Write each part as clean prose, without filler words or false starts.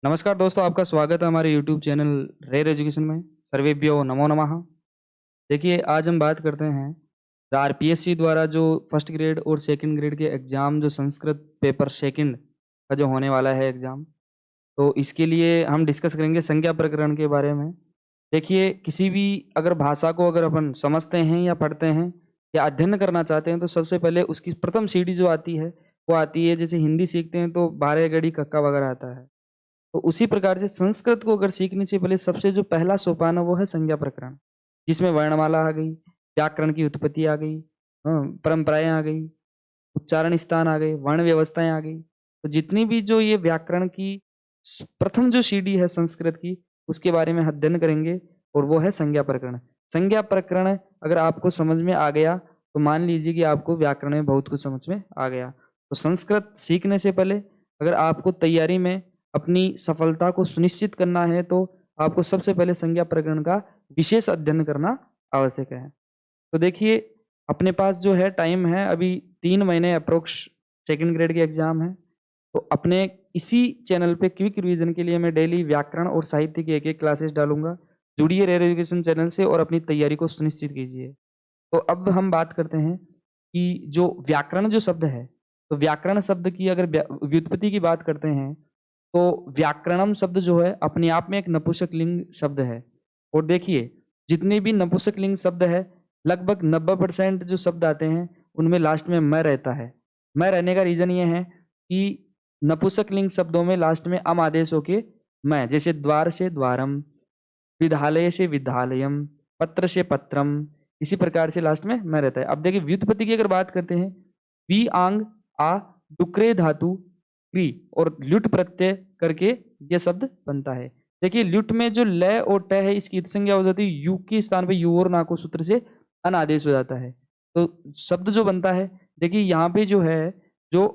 नमस्कार दोस्तों, आपका स्वागत है हमारे यूट्यूब चैनल रेयर एजुकेशन में। सर्वेभ्यो नमो नमः। देखिए, आज हम बात करते हैं आरपीएससी द्वारा जो फर्स्ट ग्रेड और सेकंड ग्रेड के एग्ज़ाम, जो संस्कृत पेपर सेकंड का जो होने वाला है एग्ज़ाम, तो इसके लिए हम डिस्कस करेंगे संज्ञा प्रकरण के बारे में। देखिए, किसी भी अगर भाषा को अगर अपन समझते हैं या पढ़ते हैं या अध्ययन करना चाहते हैं, तो सबसे पहले उसकी प्रथम सीढ़ी जो आती है, वो आती है जैसे हिंदी सीखते हैं तो बारह गढ़ी कक्का वगैरह आता है। तो उसी प्रकार से संस्कृत को अगर सीखने से पहले सबसे जो पहला सोपान है वो है संज्ञा प्रकरण, जिसमें वर्णमाला आ गई, व्याकरण की उत्पत्ति आ गई, परंपराएं आ गई, उच्चारण स्थान आ गए, वर्ण व्यवस्थाएं आ गई। तो जितनी भी जो ये व्याकरण की प्रथम जो सीढ़ी है संस्कृत की, उसके बारे में अध्ययन करेंगे और वो है संज्ञा प्रकरण। संज्ञा प्रकरण अगर आपको समझ में आ गया तो मान लीजिए कि आपको व्याकरण में बहुत कुछ समझ में आ गया। तो संस्कृत सीखने से पहले अगर आपको तैयारी में अपनी सफलता को सुनिश्चित करना है तो आपको सबसे पहले संज्ञा प्रकरण का विशेष अध्ययन करना आवश्यक है। तो देखिए, अपने पास जो है टाइम है, अभी 3 महीने अप्रोक्स सेकंड ग्रेड के एग्जाम है। तो अपने इसी चैनल पे क्विक रिवीजन के लिए मैं डेली व्याकरण और साहित्य की एक एक क्लासेस डालूंगा। जुड़िए रेयर एजुकेशन चैनल से और अपनी तैयारी को सुनिश्चित कीजिए। तो अब हम बात करते हैं कि जो व्याकरण जो शब्द है, तो व्याकरण शब्द की अगर व्युत्पत्ति की बात करते हैं तो व्याकरणम शब्द जो है अपने आप में एक नपुंसक लिंग शब्द है। और देखिए, जितने भी नपुंसक लिंग शब्द है लगभग 90% जो शब्द आते हैं उनमें लास्ट में मैं रहता है। मैं रहने का रीजन ये है कि नपुंसक लिंग शब्दों में लास्ट में अम आदेश होके मैं, जैसे द्वार से द्वारम, विद्यालय से विद्यालयम, पत्र से पत्रम, इसी प्रकार से लास्ट में मैं रहता है। अब देखिए, व्युत्पत्ति की अगर बात करते हैं, वी आंग आ डुक्रे धातु क्री और ल्युट प्रत्यय करके यह शब्द बनता है। देखिए, ल्युट में जो ल और ट है इसकी संज्ञा हो जाती है यू के स्थान पे यू और ना को सूत्र से अनादेश हो जाता है। तो शब्द जो बनता है, देखिए यहाँ पे जो है, जो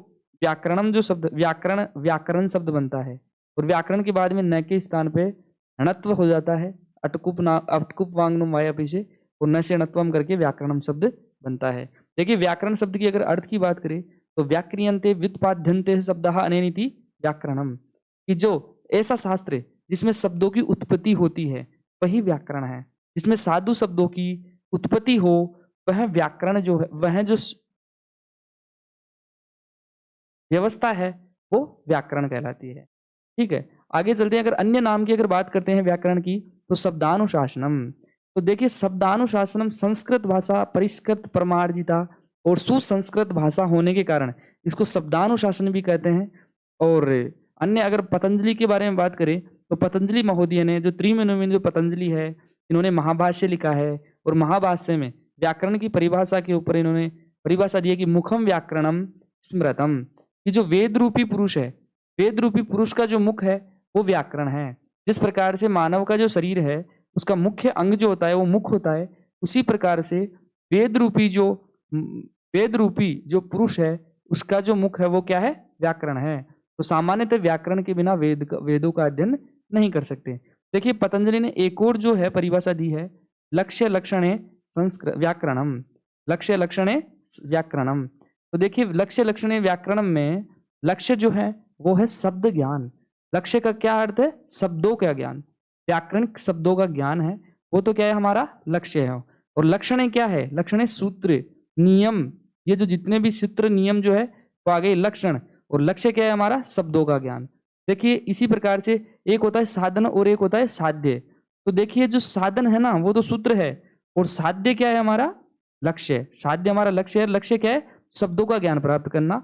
व्याकरणम जो शब्द व्याकरण शब्द बनता है और व्याकरण के बाद में न के स्थान पे णत्व हो जाता है। अटकुप वांगनुम वायपि से और न से णत्वम करके व्याकरणम शब्द बनता है। देखिए, व्याकरण शब्द की अगर अर्थ की बात करें तो व्याक्रियंते व्युत्पाद्यन्ते शब्दः अनेनिति व्याकरणम, कि जो ऐसा शास्त्र जिसमें शब्दों की उत्पत्ति होती है वही व्याकरण है। जिसमें साधु शब्दों की उत्पत्ति हो वह व्याकरण जो है, वह जो व्यवस्था है वो व्याकरण कहलाती है। ठीक है, आगे चलते हैं। अगर अन्य नाम की अगर बात करते हैं व्याकरण की तो शब्दानुशासनम। तो देखिए, शब्दानुशासनम संस्कृत भाषा परिष्कृत परमार्जिता और सुसंस्कृत भाषा होने के कारण इसको शब्दानुशासन भी कहते हैं। और अन्य अगर पतंजलि के बारे में बात करें तो पतंजलि महोदय ने जो त्रिमेनुमिन जो पतंजलि है, इन्होंने महाभाष्य लिखा है और महाभाष्य में व्याकरण की परिभाषा के ऊपर इन्होंने परिभाषा दी है कि मुखम व्याकरणम स्मृतम, कि जो वेद रूपी पुरुष है, वेद रूपी पुरुष का जो मुख है वो व्याकरण है। जिस प्रकार से मानव का जो शरीर है उसका मुख्य अंग जो होता है वो मुख होता है, उसी प्रकार से वेद रूपी जो पुरुष है उसका जो मुख है वो क्या है? व्याकरण है। तो सामान्यतः व्याकरण के बिना वेदों का अध्ययन नहीं कर सकते। देखिए, पतंजलि ने एक और जो है परिभाषा दी है, लक्ष्य लक्षणे संस्कृत व्याकरणम, लक्ष्य लक्षणे व्याकरणम। तो देखिए, लक्ष्य लक्षणे व्याकरणम में लक्ष्य जो है वो है शब्द ज्ञान। लक्ष्य का क्या अर्थ है? शब्दों का ज्ञान। व्याकरणिक शब्दों का ज्ञान है वो तो क्या है? हमारा लक्ष्य है। और लक्षण क्या है? लक्षण सूत्र नियम, ये जो जितने भी सूत्र नियम जो है वो आ गए लक्षण। और लक्ष्य क्या है? हमारा शब्दों का ज्ञान। देखिए, इसी प्रकार से एक होता है साधन और एक होता है साध्य। तो देखिए, जो साधन है ना वो तो सूत्र है और साध्य क्या है? हमारा लक्ष्य। साध्य हमारा लक्ष्य है। लक्ष्य क्या है? शब्दों का ज्ञान प्राप्त करना।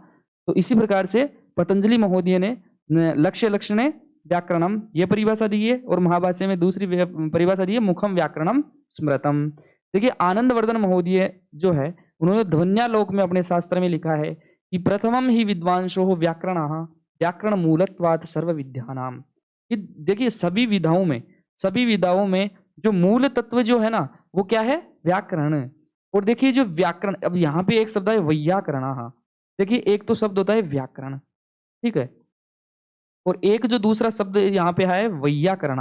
तो इसी प्रकार से पतंजलि महोदय ने लक्ष्य लक्षणे व्याकरणम ये परिभाषा दी है और महाभाष्य में दूसरी परिभाषा दी है मुखम व्याकरणम स्मृतम। देखिए, आनंदवर्धन महोदय जो है उन्होंने ध्वन्यालोक में अपने शास्त्र में लिखा है कि प्रथमम ही विद्वांसो व्याकरण व्याकरण मूलत्वात् सर्व विद्यानाम। देखिए, सभी विधाओं में जो मूल तत्व जो है ना वो क्या है? व्याकरण। और देखिए, जो व्याकरण, अब यहाँ पे एक शब्द है वैयाकरण। देखिए, एक तो शब्द होता है व्याकरण, ठीक है, और एक जो दूसरा शब्द यहाँ पे है वैयाकरण।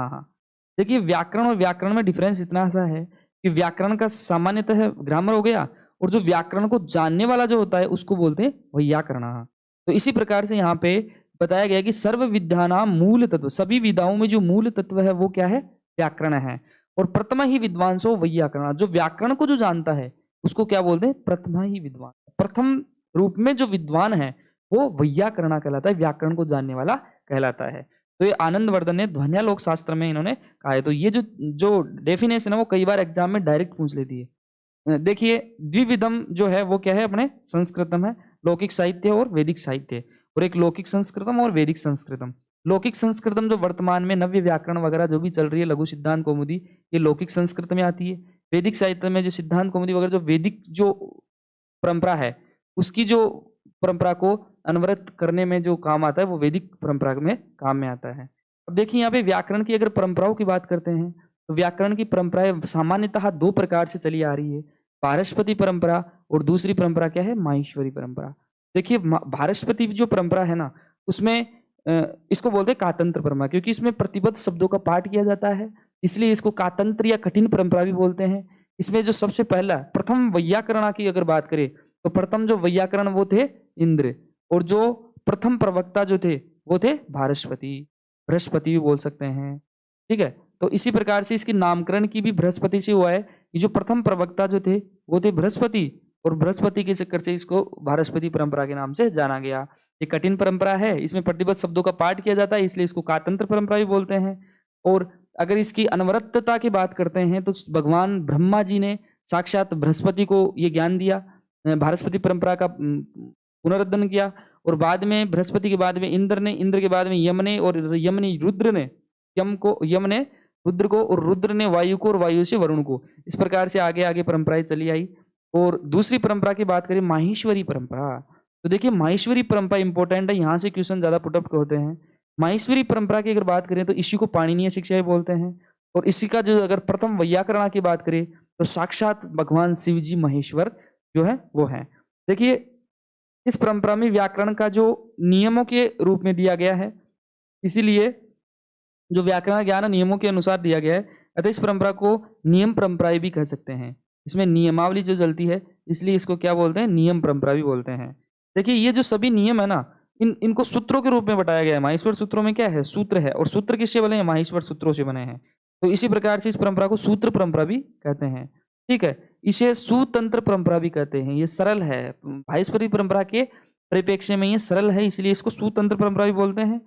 देखिए, व्याकरण और व्याकरण में डिफरेंस इतना सा है कि व्याकरण का सामान्यतः ग्रामर हो गया और जो व्याकरण को जानने वाला जो होता है उसको बोलते हैं वैयाकरण। तो इसी प्रकार से यहाँ पे बताया गया कि सर्व विद्यानाम मूल तत्व, सभी विद्याओं में जो मूल तत्व है वो क्या है, व्याकरण है। और प्रथम ही विद्वांसो वैयाकरण, जो व्याकरण को जो जानता है उसको क्या बोलते हैं, प्रथम ही विद्वान। प्रथम रूप में जो विद्वान है वो वैयाकरण कहलाता है, व्याकरण को जानने वाला कहलाता है। तो ये आनंदवर्धन ने ध्वन्यालोक शास्त्र में इन्होंने कहा है। तो ये जो डेफिनेशन है वो कई बार एग्जाम में डायरेक्ट पूछ लेती है। देखिए द्विविधम जो है वो क्या है, अपने संस्कृतम है, लौकिक साहित्य और वैदिक साहित्य, और एक लौकिक संस्कृतम और वैदिक संस्कृतम। लौकिक संस्कृतम जो वर्तमान में नव्य व्याकरण वगैरह जो भी चल रही है, लघु सिद्धांत कौमुदी, ये लौकिक संस्कृत में आती है। वैदिक साहित्य में जो सिद्धांत कौमुदी वगैरह जो वैदिक जो परंपरा है उसकी जो परंपरा को अनवरत करने में जो काम आता है वो वैदिक परंपरा में काम में आता है। अब देखिए यहाँ पे व्याकरण की अगर परंपराओं की बात करते हैं तो व्याकरण की परंपराएं सामान्यतः दो प्रकार से चली आ रही है, पारस्पति परंपरा और दूसरी परंपरा क्या है, माहेश्वरी परंपरा। देखिए पारस्पति जो परंपरा है ना उसमें इसको बोलते हैं कातंत्र परंपरा, क्योंकि इसमें प्रतिबद्ध शब्दों का पाठ किया जाता है, इसलिए इसको कातंत्र या कठिन परंपरा भी बोलते हैं। इसमें जो सबसे पहला प्रथम वैयाकरण की अगर बात करें तो प्रथम जो वैयाकरण वो थे इंद्र, और जो प्रथम प्रवक्ता जो थे वो थे बृहस्पति, बृहस्पति भी बोल सकते हैं। ठीक है, तो इसी प्रकार से इसके नामकरण की भी बृहस्पति से हुआ है कि जो प्रथम प्रवक्ता जो थे वो थे बृहस्पति, और बृहस्पति के चक्कर से इसको बृहस्पति परंपरा के नाम से जाना गया। ये कठिन परंपरा है, इसमें प्रतिबद्ध शब्दों का पाठ किया जाता है, इसलिए इसको कातंत्र परंपरा भी बोलते हैं। और अगर इसकी अनवरतता की बात करते हैं तो भगवान ब्रह्मा जी ने साक्षात बृहस्पति को ये ज्ञान दिया, बृहस्पति परंपरा का पुनरुद्धरण किया, और बाद में बृहस्पति के बाद में इंद्र ने, इंद्र के बाद में यम ने, और यम ने रुद्र ने, यम ने रुद्र को, और रुद्र ने वायु को, और वायु से वरुण को। इस प्रकार से आगे आगे परंपराएं चली आई। और दूसरी परंपरा की बात करें माहेश्वरी परंपरा, तो देखिए माहेश्वरी परंपरा इंपॉर्टेंट है, यहाँ से क्वेश्चन ज्यादा पुटअप होते हैं। माहेश्वरी परंपरा की अगर बात करें तो इसी को पाणिनीय शिक्षा बोलते हैं, और इसी का जो अगर प्रथम वैयाकरण की बात करें तो साक्षात भगवान शिव जी महेश्वर जो है वो है। देखिए इस परंपरा में व्याकरण का जो नियमों के रूप में दिया गया है, इसीलिए जो व्याकरण ज्ञान नियमों के अनुसार दिया गया है, अतः इस परंपरा को नियम परंपराएं भी कह सकते हैं। इसमें नियमावली जो चलती है इसलिए इसको क्या बोलते हैं, नियम परंपरा भी बोलते हैं। देखिए ये जो सभी नियम है ना इनको सूत्रों के रूप में बताया गया है। माहेश्वर सूत्रों में क्या है, सूत्र है, और सूत्र किससे बने हैं, माहेश्वर सूत्रों से बने हैं। तो इसी प्रकार से इस परंपरा को सूत्र परंपरा भी कहते हैं। ठीक है, इसे सुतंत्र परंपरा भी कहते हैं। ये सरल है, माहेश्वरी परंपरा के परिप्रेक्ष्य में ये सरल है, इसलिए इसको सुतंत्र परंपरा भी बोलते हैं।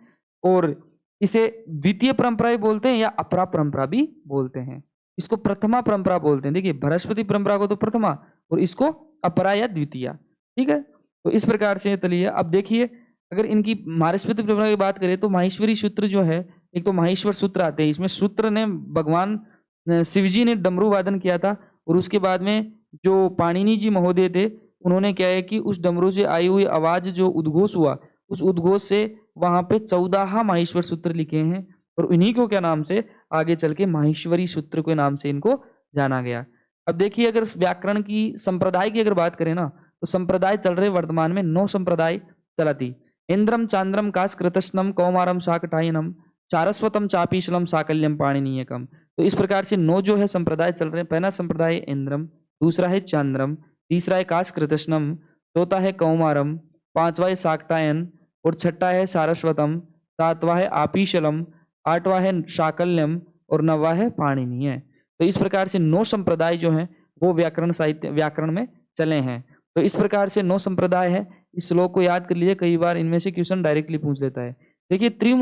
और इसे द्वितीय परंपरा भी बोलते हैं या अपरा परंपरा भी बोलते हैं। इसको प्रथमा परंपरा बोलते हैं। देखिए बृहस्पति परंपरा को तो प्रथमा और इसको अपरा या द्वितीय। ठीक है, तो इस प्रकार से चलिए अब देखिए अगर इनकी माहेश्वरी परंपरा की बात करें तो माहेश्वरी सूत्र जो है, एक तो माहेश्वर सूत्र आते हैं, इसमें सूत्र ने भगवान शिवजी ने डमरू वादन किया था, और उसके बाद में जो पाणिनि जी महोदय थे उन्होंने क्या है कि उस डमरू से आई हुई आवाज जो उद्घोष हुआ, उस उद्घोष से वहां पे 14 माहेश्वर सूत्र लिखे हैं, और इन्हीं को क्या नाम से आगे चल के माहेश्वरी सूत्र के नाम से इनको जाना गया। अब देखिए अगर व्याकरण की संप्रदाय की अगर बात करें ना तो संप्रदाय चल रहे वर्तमान में 9 संप्रदाय चलाती। इंद्रम चांद्रम कास्कृतस्नम कौमारम शाकटायनम चारस्वतम चापीशलम साकल्यम पाणिनीयकम। तो इस प्रकार से 9 जो है संप्रदाय चल रहे हैं। पहला संप्रदाय है इंद्रम, दूसरा है चांद्रम, तीसरा है कास्कृतस्नम, चौथा है कौमारम, पांचवा है शाकटायन, और छठा है सारस्वतम, सातवां है आपीशलम, आठवां है शाकल्यम, और नौवां है पाणिनीय। तो इस प्रकार से 9 संप्रदाय जो हैं वो व्याकरण साहित्य व्याकरण में चले हैं। तो इस प्रकार से 9 संप्रदाय है। इस श्लोक को याद कर लीजिए, कई बार इनमें से क्वेश्चन डायरेक्टली पूछ लेता है। देखिए त्रय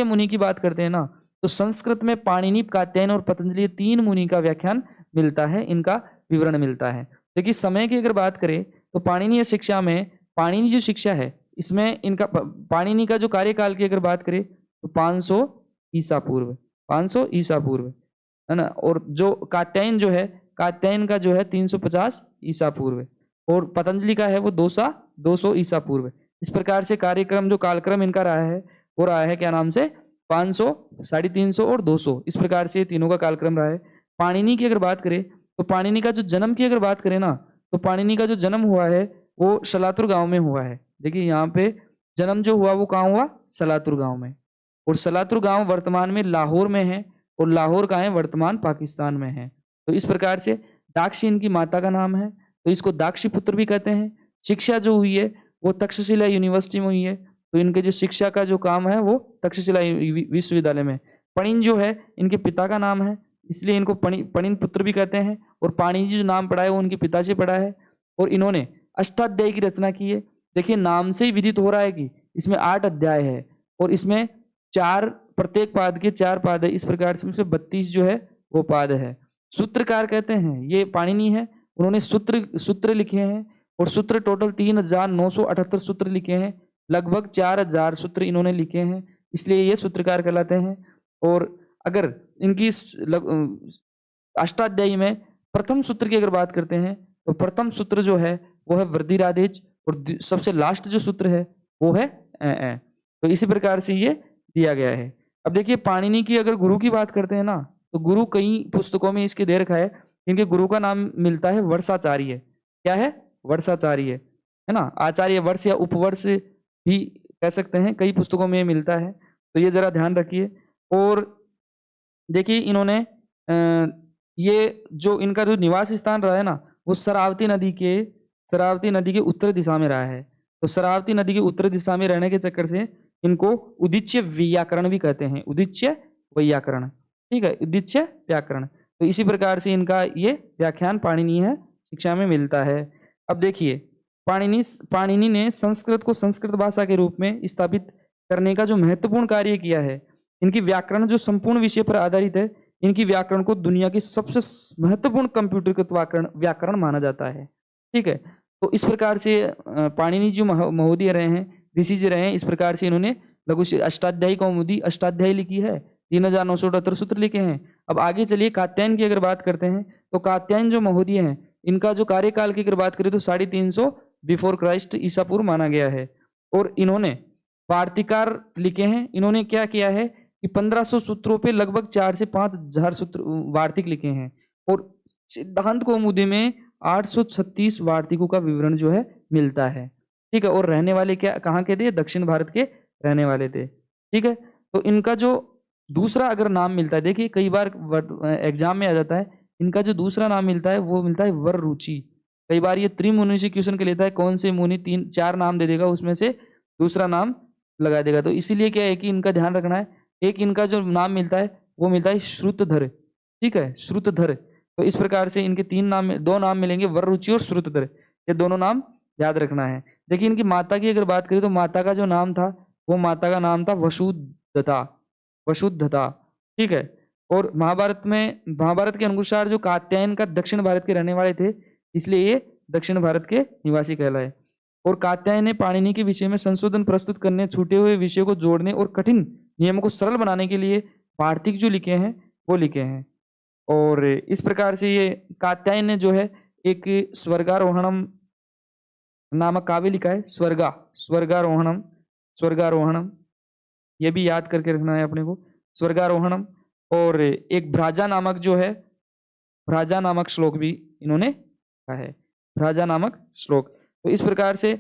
मुनि की बात करते हैं ना तो संस्कृत में पाणिनि, कात्यायन और पतंजलि 3 मुनि का व्याख्यान मिलता है, इनका विवरण मिलता है। देखिए समय की अगर बात करें तो पाणिनीय शिक्षा में पाणिनि जो शिक्षा है इसमें इनका पाणिनि का जो कार्यकाल की अगर बात करें तो 500 ईसा पूर्व, 500 ईसा पूर्व है ना, और जो कात्यायन जो है कात्यायन का जो है 350 ईसा पूर्व, और पतंजलि का है वो 200 ईसा पूर्व। इस प्रकार से कार्यक्रम जो कालक्रम इनका रहा है वो रहा है क्या नाम से 500, 350 और 200, इस प्रकार से तीनों का कालक्रम रहा है। पाणिनि की अगर बात करें तो पाणिनि का जो जन्म की अगर बात करें ना तो पाणिनि का जो जन्म हुआ है वो सलातुर गांव में हुआ है। देखिए यहाँ पे जन्म जो हुआ वो कहाँ हुआ, सलातुर गांव में, और सलातुर गांव वर्तमान में लाहौर में है, और लाहौर का है वर्तमान पाकिस्तान में है। तो इस प्रकार से दाक्षी इनकी माता का नाम है, तो इसको दाक्षी पुत्र भी कहते हैं। शिक्षा जो हुई है वो तक्षशिला यूनिवर्सिटी में हुई है, तो इनके जो शिक्षा का जो काम है वो तक्षशिला विश्वविद्यालय में। पणिन जो है इनके पिता का नाम है, इसलिए इनको पणिन पुत्र भी कहते हैं। और पाणिनि जो नाम पढ़ा है वो उनके पिता से पढ़ा है। और इन्होंने अष्टाध्यायी की रचना की है। देखिए नाम से ही विदित हो रहा है कि इसमें 8 अध्याय है और इसमें 4, प्रत्येक पाद के 4 पाद है। इस प्रकार से उसमें 32 जो है वो पाद है। सूत्रकार कहते हैं ये पाणिनि है, उन्होंने सूत्र लिखे हैं और सूत्र टोटल 3978 सूत्र लिखे हैं। लगभग 4000 सूत्र इन्होंने लिखे हैं, इसलिए ये सूत्रकार कहलाते हैं। और अगर इनकी अष्टाध्यायी में प्रथम सूत्र की अगर बात करते हैं तो प्रथम सूत्र जो है वो है वृद्धिरादेश और सबसे लास्ट जो सूत्र है वो है ए। तो इसी प्रकार से ये दिया गया है। अब देखिए पाणिनि की अगर गुरु की बात करते हैं ना, तो गुरु कई पुस्तकों में इसके दे रखा है। इनके गुरु का नाम मिलता है वर्षाचार्य। क्या है? वर्षाचार्य, है ना। आचार्य वर्ष या उपवर्ष भी कह सकते हैं, कई पुस्तकों में मिलता है, तो ये जरा ध्यान रखिए। और देखिए इन्होंने ये जो इनका जो निवास स्थान रहा है ना वो शरावती नदी के उत्तर दिशा में रहा है। तो शरावती नदी के उत्तर दिशा में रहने के चक्कर से इनको उदीच्य व्याकरण भी कहते हैं। उदीच्य व्याकरण, ठीक है, उदीच्य व्याकरण। तो इसी प्रकार से इनका ये व्याख्यान पाणिनि है शिक्षा में मिलता है। अब देखिए पाणिनि ने संस्कृत को संस्कृत भाषा के रूप में स्थापित करने का जो महत्वपूर्ण कार्य किया है। इनकी व्याकरण जो संपूर्ण विषय पर आधारित है, इनकी व्याकरण को दुनिया की सबसे महत्वपूर्ण कंप्यूटरकृत व्याकरण माना जाता है, ठीक है। तो इस प्रकार से पाणिनि जी महोदय रहे हैं, ऋषि जी रहे हैं। इस प्रकार से इन्होंने लघु अष्टाध्यायी कौमुदी अष्टाध्यायी लिखी है, 3978 सूत्र लिखे हैं। अब आगे चलिए कात्यायन की अगर बात करते हैं तो कात्यायन जो महोदय हैं इनका जो कार्यकाल की अगर बात करें तो 350 बिफोर क्राइस्ट ईसा पूर्व माना गया है। और इन्होंने वार्तिकार लिखे हैं। इन्होंने क्या किया है कि 1500 सूत्रों पे लगभग 4 से 5000 सूत्र वार्तिक लिखे हैं। और सिद्धांत कौमुदी में 836 वार्तिकों का विवरण जो है मिलता है, ठीक है। और रहने वाले क्या कहाँ के थे? दक्षिण भारत के रहने वाले थे, ठीक है। तो इनका जो दूसरा अगर नाम मिलता है, देखिए कई बार एग्जाम में आ जाता है, इनका जो दूसरा नाम मिलता है वो मिलता है वर रुचि। कई बार ये त्रिमुनि से क्वेश्चन के लेता है, कौन से मुनि 3-4 नाम दे देगा, उसमें से दूसरा नाम लगा देगा। तो इसीलिए क्या है कि इनका ध्यान रखना है। एक इनका जो नाम मिलता है वो मिलता है श्रुतधर, ठीक है, श्रुतधर। तो इस प्रकार से इनके 2 नाम मिलेंगे, वर रुचि और श्रुतधर। ये दोनों नाम याद रखना है। देखिए इनकी माता की अगर बात करें तो माता का जो नाम था वो माता का नाम था वसुद्धता, ठीक है। और महाभारत के अनुसार जो कात्यायन का दक्षिण भारत के रहने वाले थे, इसलिए ये दक्षिण भारत के निवासी कहलाए। और कात्यायन ने पाणिनि के विषय में संशोधन प्रस्तुत करने, छूटे हुए विषयों को जोड़ने और कठिन नियमों को सरल बनाने के लिए वार्तिक जो लिखे हैं वो लिखे हैं। और इस प्रकार से ये कात्यायन ने जो है एक स्वर्गारोहणम नामक काव्य लिखा है। स्वर्गारोहणम ये भी याद करके रखना है अपने को, स्वर्गारोहणम। और एक भ्राजा नामक श्लोक भी इन्होंने लिखा है, भ्राजा नामक श्लोक। तो इस प्रकार से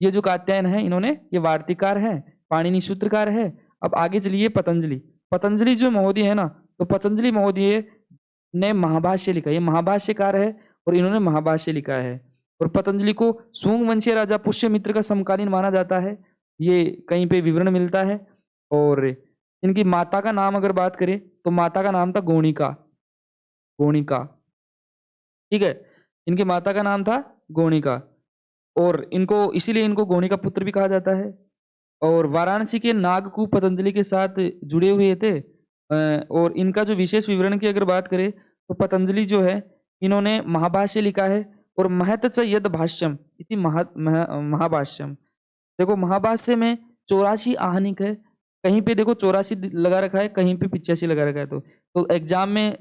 ये जो कात्यायन है इन्होंने ये वार्तिकार है, पाणिनि सूत्रकार है। अब आगे चलिए पतंजलि जो महोदय है ना, तो पतंजलि महोदय ने महाभाष्य लिखा। ये महाभाष्यकार है और इन्होंने महाभाष्य लिखा है। और पतंजलि को सूंग वंशीय राजा पुष्यमित्र का समकालीन माना जाता है, ये कहीं पे विवरण मिलता है। और इनकी माता का नाम अगर बात करें तो माता का नाम था गोणिका, ठीक है। इनकी माता का नाम था गोणिका और इसीलिए इनको गोणिका पुत्र भी कहा जाता है। और वाराणसी के नागकूप पतंजलि के साथ जुड़े हुए थे। और इनका जो विशेष विवरण की अगर बात करें तो पतंजलि जो है इन्होंने महाभाष्य लिखा है। और महत्च यद भाष्यम इति महाभाष्यम। देखो महाभाष्य में 84 आहनिक है, कहीं पे देखो 84 लगा रखा है, कहीं पे 85 लगा रखा है। तो एग्जाम में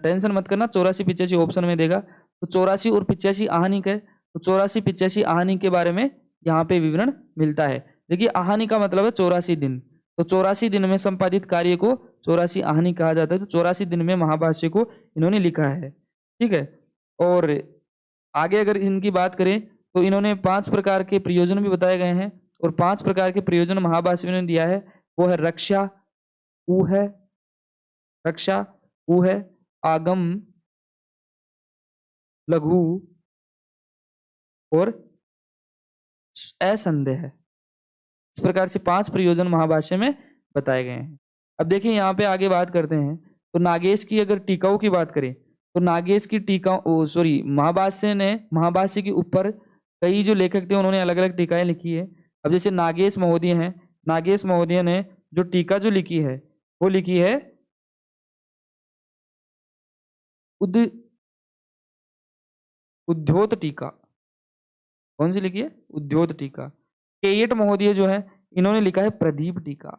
टेंशन मत करना, 84-85 ऑप्शन में देगा। तो 84 और 85 आहनिक है, तो 84-85 आहनिक के बारे में यहाँ पे विवरण मिलता है। देखिए आहनि का मतलब है 84 दिन, तो 84 दिन में संपादित कार्य को 84 आहनि कहा जाता है। तो 84 दिन में महाभाष्य को इन्होंने लिखा है, ठीक है। और आगे अगर इनकी बात करें तो इन्होंने 5 प्रकार के प्रयोजन भी बताए गए हैं। और 5 प्रकार के प्रयोजन महाभाष्य में दिया है, वो है रक्षा, ऊ है, आगम, लघु और असंदेह। इस प्रकार से 5 प्रयोजन महाभाष्य में बताए गए हैं। अब देखिए यहाँ पे आगे बात करते हैं, तो नागेश की अगर टीकाओं की बात करें तो नागेश की टीका महाभाष्य के ऊपर कई जो लेखक थे उन्होंने अलग अलग टीकाएं लिखी है। अब जैसे नागेश महोदय हैं, नागेश महोदय ने जो टीका जो लिखी है वो लिखी है उद्योत टीका। कौन सी लिखी है? उद्योत टीका। केयट महोदय जो है इन्होंने लिखा है प्रदीप टीका।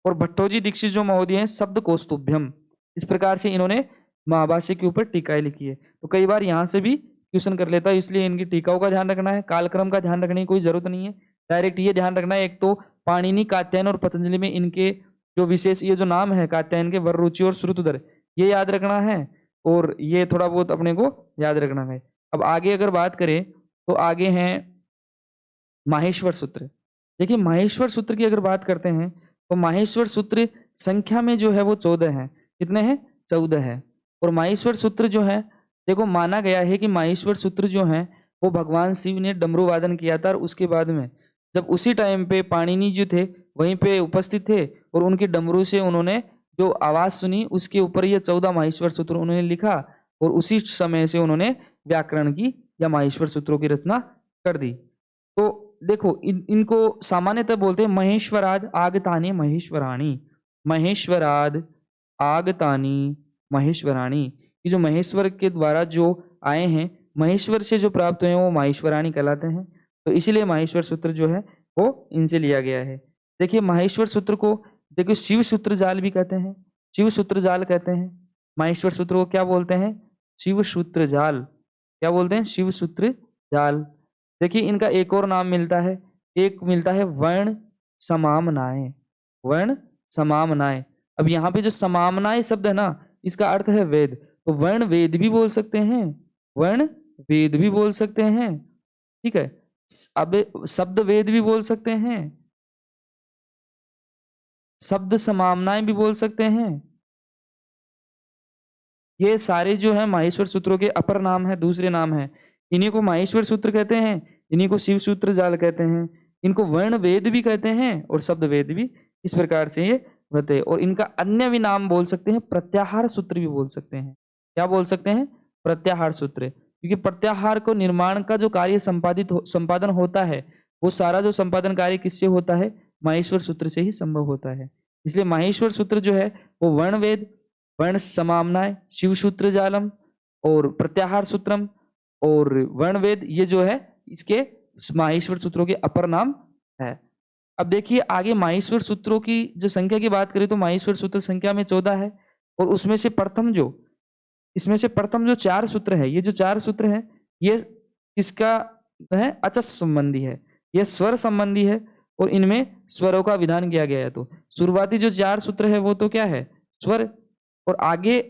और भट्टोजी दीक्षित जो महोदय हैं शब्द कौस्तुभ्यम। इस प्रकार से इन्होंने महाभाष्य के ऊपर टीकाएं लिखी है। तो कई बार यहाँ से भी क्वेश्चन कर लेता है, इसलिए इनकी टीकाओं का ध्यान रखना है, कालक्रम का ध्यान रखने की कोई जरूरत नहीं है। डायरेक्ट ये ध्यान रखना है, एक तो पाणिनि, कात्यायन और पतंजलि में इनके जो विशेष ये जो नाम है कात्यायन के, वररुचि और श्रुतधर, ये याद रखना है और ये थोड़ा बहुत अपने को याद रखना है। अब आगे अगर बात करें तो आगे हैं माहेश्वर सूत्र। देखिए माहेश्वर सूत्र की अगर बात करते हैं तो माहेश्वर सूत्र संख्या में जो है वो 14 है। कितने हैं? 14 है। और माहेश्वर सूत्र जो है, देखो माना गया है कि माहेश्वर सूत्र जो है वो भगवान शिव ने डमरू वादन किया था और उसके बाद में जब उसी टाइम पे पाणिनि जो थे वहीं पे उपस्थित थे और उनके डमरू से उन्होंने जो आवाज सुनी उसके ऊपर ये 14 माहेश्वर सूत्र उन्होंने लिखा और उसी समय से उन्होंने व्याकरण की या माहेश्वर सूत्रों की रचना कर दी। तो देखो इनको सामान्यतः बोलते हैं महेश्वराद आगतानी महेश्वराणी। महेश्वराद आगतानी महेश्वराणी, ये जो महेश्वर के द्वारा जो आए हैं, महेश्वर से जो प्राप्त हुए हैं वो माहेश्वराणी कहलाते हैं। तो इसीलिए माहेश्वर सूत्र जो है वो इनसे लिया गया है। देखिए माहेश्वर सूत्र को देखिए शिव सूत्र जाल भी कहते हैं, शिव सूत्र जाल कहते हैं। माहेश्वर सूत्र को क्या बोलते हैं? शिव सूत्र जाल। क्या बोलते हैं? शिव सूत्र जाल। देखिए इनका एक और नाम मिलता है, एक मिलता है वर्ण समामनाय। वर्ण समामनाय। अब यहाँ पे जो समामनाय शब्द है ना, इसका अर्थ है वेद। तो वर्ण वेद भी बोल सकते हैं, वर्ण वेद भी बोल सकते हैं, ठीक है। अब शब्द वेद भी बोल सकते हैं, शब्द समामनाएं भी बोल सकते हैं। ये सारे जो है माहेश्वर सूत्रों के अपर नाम है, दूसरे नाम है। इन्हीं को माहेश्वर सूत्र कहते हैं, इन्हीं को शिव सूत्र जाल कहते हैं, इनको वर्ण वेद भी कहते हैं और शब्द वेद भी। इस प्रकार से ये होते हैं। और इनका अन्य भी नाम बोल सकते हैं, प्रत्याहार सूत्र भी बोल सकते हैं। क्या बोल सकते हैं? प्रत्याहार सूत्र। क्योंकि प्रत्याहार को निर्माण का जो कार्य संपादन होता है, वो सारा जो संपादन कार्य किससे होता है? माहेश्वर सूत्र से ही संभव होता है। इसलिए माहेश्वर सूत्र जो है वो वर्ण वेद, वर्ण समामनाय, शिव सूत्र जालम और प्रत्याहार सूत्रम और वर्ण वेद, ये जो है इसके माहेश्वर सूत्रों के अपर नाम है। अब देखिए आगे माहेश्वर सूत्रों की जो संख्या की बात करें तो माहेश्वर सूत्र संख्या में 14 है। और उसमें से इसमें से प्रथम जो 4 सूत्र है, ये जो 4 सूत्र है ये किसका है? अचस संबंधी है, ये स्वर संबंधी है और इनमें स्वरों का विधान किया गया है। तो शुरुआती जो 4 सूत्र है वो तो क्या है? स्वर। और आगे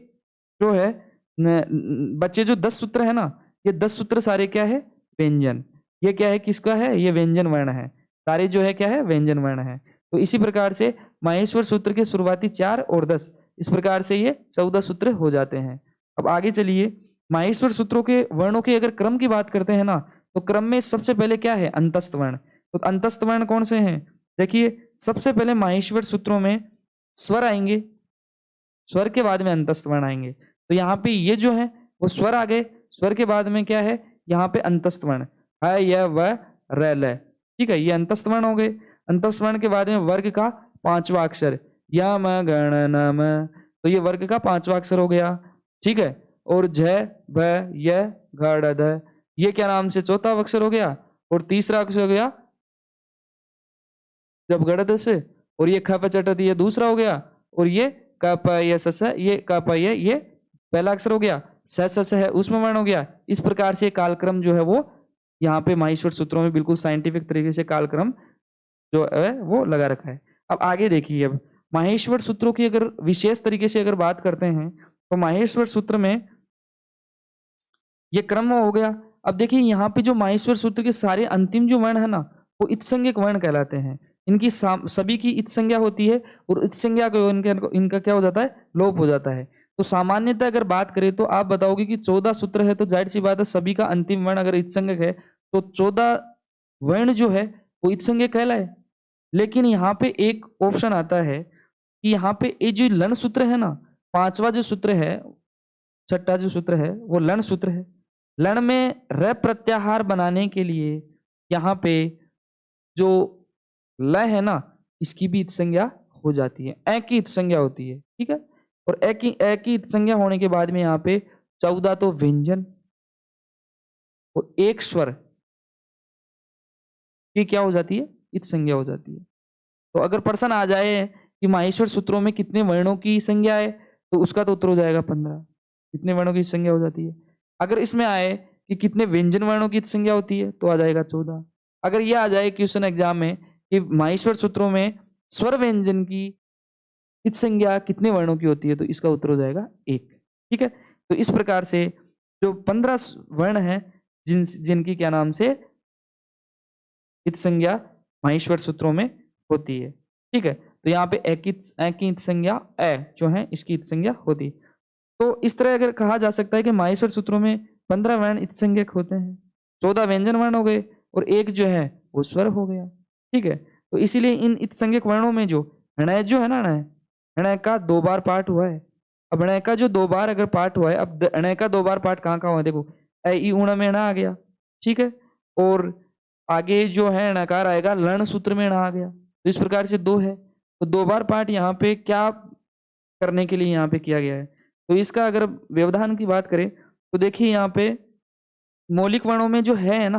जो है बच्चे जो 10 सूत्र है ना, ये 10 सूत्र सारे क्या है? व्यंजन। ये क्या है? किसका है? ये व्यंजन वर्ण है। सारे जो है क्या है? व्यंजन वर्ण है। तो इसी प्रकार से माहेश्वर सूत्र के शुरुआती 4 और 10, इस प्रकार से ये 14 सूत्र हो जाते हैं। अब आगे चलिए, माहेश्वर सूत्रों के वर्णों के अगर क्रम की बात करते हैं ना, तो क्रम में सबसे पहले क्या है? अंतस्थ वर्ण। तो अंतस्थ वर्ण कौन से हैं? देखिए सबसे पहले माहेश्वर सूत्रों में स्वर आएंगे, स्वर के बाद में अंतस्थ वर्ण आएंगे। तो यहाँ पे ये जो है वो स्वर आ गए, स्वर के बाद में क्या है? यहाँ पे अंतस्थ वर्ण है, य व र ल, ठीक है, ये अंतस्थ वर्ण हो गए। अंतस्थ वर्ण के बाद में वर्ग का 5वां अक्षर यम गण नम, तो ये वर्ग का 5वां अक्षर हो गया, ठीक है। और झ भ य घ ध, ये क्या नाम से 4था अक्षर हो गया। और तीसरा अक्षर हो गया जब गढ़ से, और ये ख प चट ये दूसरा हो गया। और ये क प य स, ये क प ये पहला अक्षर हो गया। स है उसमें वर्ण हो गया। इस प्रकार से कालक्रम जो है वो यहाँ पे माहेश्वर सूत्रों में बिल्कुल साइंटिफिक तरीके से कालक्रम जो है वो लगा रखा है। अब आगे देखिए, अब माहेश्वर सूत्रों की अगर विशेष तरीके से अगर बात करते हैं तो माहेश्वर सूत्र में ये क्रम हो गया। अब देखिए यहाँ पे जो माहेश्वर सूत्र के सारे अंतिम जो वर्ण है ना, वो इत्संज्ञक वर्ण कहलाते हैं। इनकी सभी की इत संज्ञा होती है और इत संज्ञा को इनका क्या हो जाता है? लोप हो जाता है। तो सामान्यतः अगर बात करें तो आप बताओगे कि 14 सूत्र है, तो जाहिर सी बात है सभी का अंतिम वर्ण अगर इत संज्ञक है तो 14 वर्ण जो है वो इत संज्ञक कहलाए। लेकिन यहाँ पे एक ऑप्शन आता है कि यहाँ पे ये जो लन सूत्र है ना, पांचवा जो सूत्र है, छठा जो सूत्र है वो लन सूत्र है। लन में र प्रत्याहार बनाने के लिए यहाँ पे जो ल है ना, इसकी भी इत संज्ञा हो जाती है, ए की इत संज्ञा होती है, ठीक है। और ए की इत संज्ञा होने के बाद में यहाँ पे 14 तो व्यंजन और एक स्वर की क्या हो जाती है, इत संज्ञा हो जाती है। तो अगर प्रश्न आ जाए कि माहेश्वर सूत्रों में कितने वर्णों की संज्ञा है, तो उसका तो उत्तर हो जाएगा 15। कितने वर्णों की संज्ञा हो जाती है। अगर इसमें आए कि कितने व्यंजन वर्णों की संज्ञा होती है, तो आ जाएगा 14। अगर यह आ जाए क्वेश्चन एग्जाम में कि माहेश्वर सूत्रों में स्वर व्यंजन की इत संज्ञा कितने वर्णों की होती है, तो इसका उत्तर हो जाएगा 1, ठीक है। तो इस प्रकार से जो 15 वर्ण है जिनकी क्या नाम से इत संज्ञा माहेश्वर सूत्रों में होती है, ठीक है। तो यहाँ पे ए की इत संज्ञा ए जो है इसकी इत संज्ञा होती। तो इस तरह अगर कहा जा सकता है कि माहेश्वर सूत्रों में 15 वर्ण इत संज्ञक होते हैं, 14 व्यंजन वर्ण हो गए और एक जो है वो स्वर हो गया, ठीक है। तो इसीलिए इन इत संज्ञक वर्णों में जो णय जो है ना, णय का 2 बार पाठ हुआ है। अब णय का जो 2 बार अगर पाठ हुआ है, अब णय का 2 बार पाठ कहाँ कहाँ हुआ है, देखो ए ई उण में ण आ गया, ठीक है। और आगे जो है णकार आएगा लण सूत्र में ण आ गया। तो इस प्रकार से 2 है, तो 2 बार पाठ यहाँ पे क्या करने के लिए यहाँ पे किया गया है। तो इसका अगर व्यवधान की बात करें तो देखिए यहाँ पे मौलिक वर्णों में जो है ना,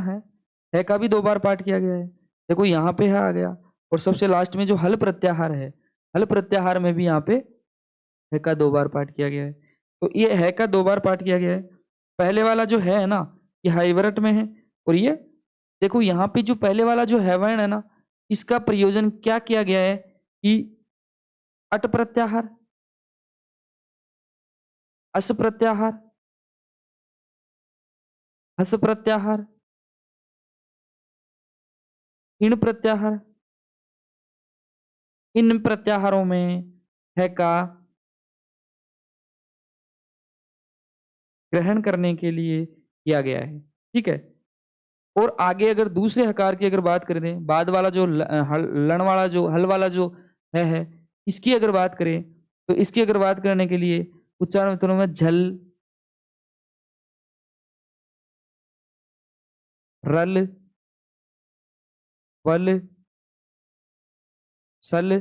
है का भी 2 बार पाठ किया गया है। देखो यहाँ पे है आ गया, और सबसे लास्ट में जो हल प्रत्याहार है, हल प्रत्याहार में भी यहाँ पे है का 2 बार पाठ किया गया है। तो ये है का 2 बार पाठ किया गया है। पहले वाला जो है ना, ये हाइवरट में है, और ये देखो यहाँ पे जो पहले वाला जो है वर्ण है ना, इसका प्रयोजन क्या किया गया है कि अट प्रत्याहार, अस प्रत्याहार, हस प्रत्याहार, इन प्रत्याहार, इन प्रत्याहारों में है का ग्रहण करने के लिए किया गया है, ठीक है। और आगे अगर दूसरे हकार की अगर बात करें, बाद वाला जो लण वाला जो हल वाला जो है इसकी अगर बात करें, तो इसकी अगर बात करने के लिए उच्चारण मित्रों में झल, रल, वल, सल,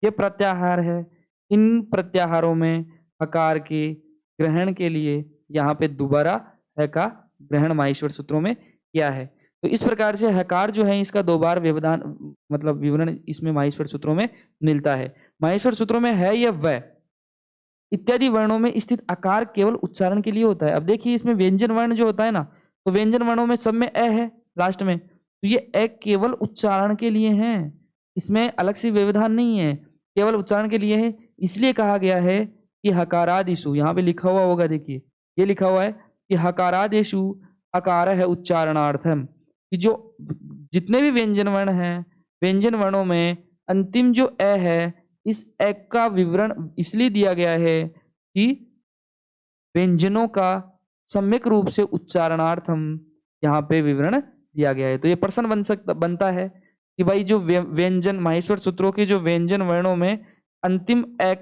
ये प्रत्याहार है। इन प्रत्याहारों में हकार के ग्रहण के लिए यहाँ पे दोबारा है का ग्रहण माहेश्वर सूत्रों में किया है। तो इस प्रकार से हकार जो है इसका 2 बार व्यवधान मतलब विवरण इसमें माहेश्वर सूत्रों में मिलता है। माहेश्वर सूत्रों में है या व इत्यादि वर्णों में स्थित आकार केवल उच्चारण के लिए होता है। अब देखिए इसमें व्यंजन वर्ण जो होता है ना, तो व्यंजन वर्णों में सब में ए है लास्ट में, तो ये ए केवल उच्चारण के लिए है, इसमें अलग से व्यवधान नहीं है, केवल उच्चारण के लिए है। इसलिए कहा गया है कि हकारादिशु, यहाँ पे लिखा हुआ होगा, देखिए ये लिखा हुआ है कि हकारादिशु अकार है उच्चारणार्थम, कि जो जितने भी व्यंजन वर्ण हैं, व्यंजन वर्णों में अंतिम जो ए है, इस ए का विवरण इसलिए दिया गया है कि व्यंजनों का सम्यक रूप से उच्चारणार्थम यहाँ पे विवरण दिया गया है। तो ये प्रश्न बनता है कि भाई जो व्यंजन माहेश्वर सूत्रों के जो व्यंजन वर्णों में अंतिम ए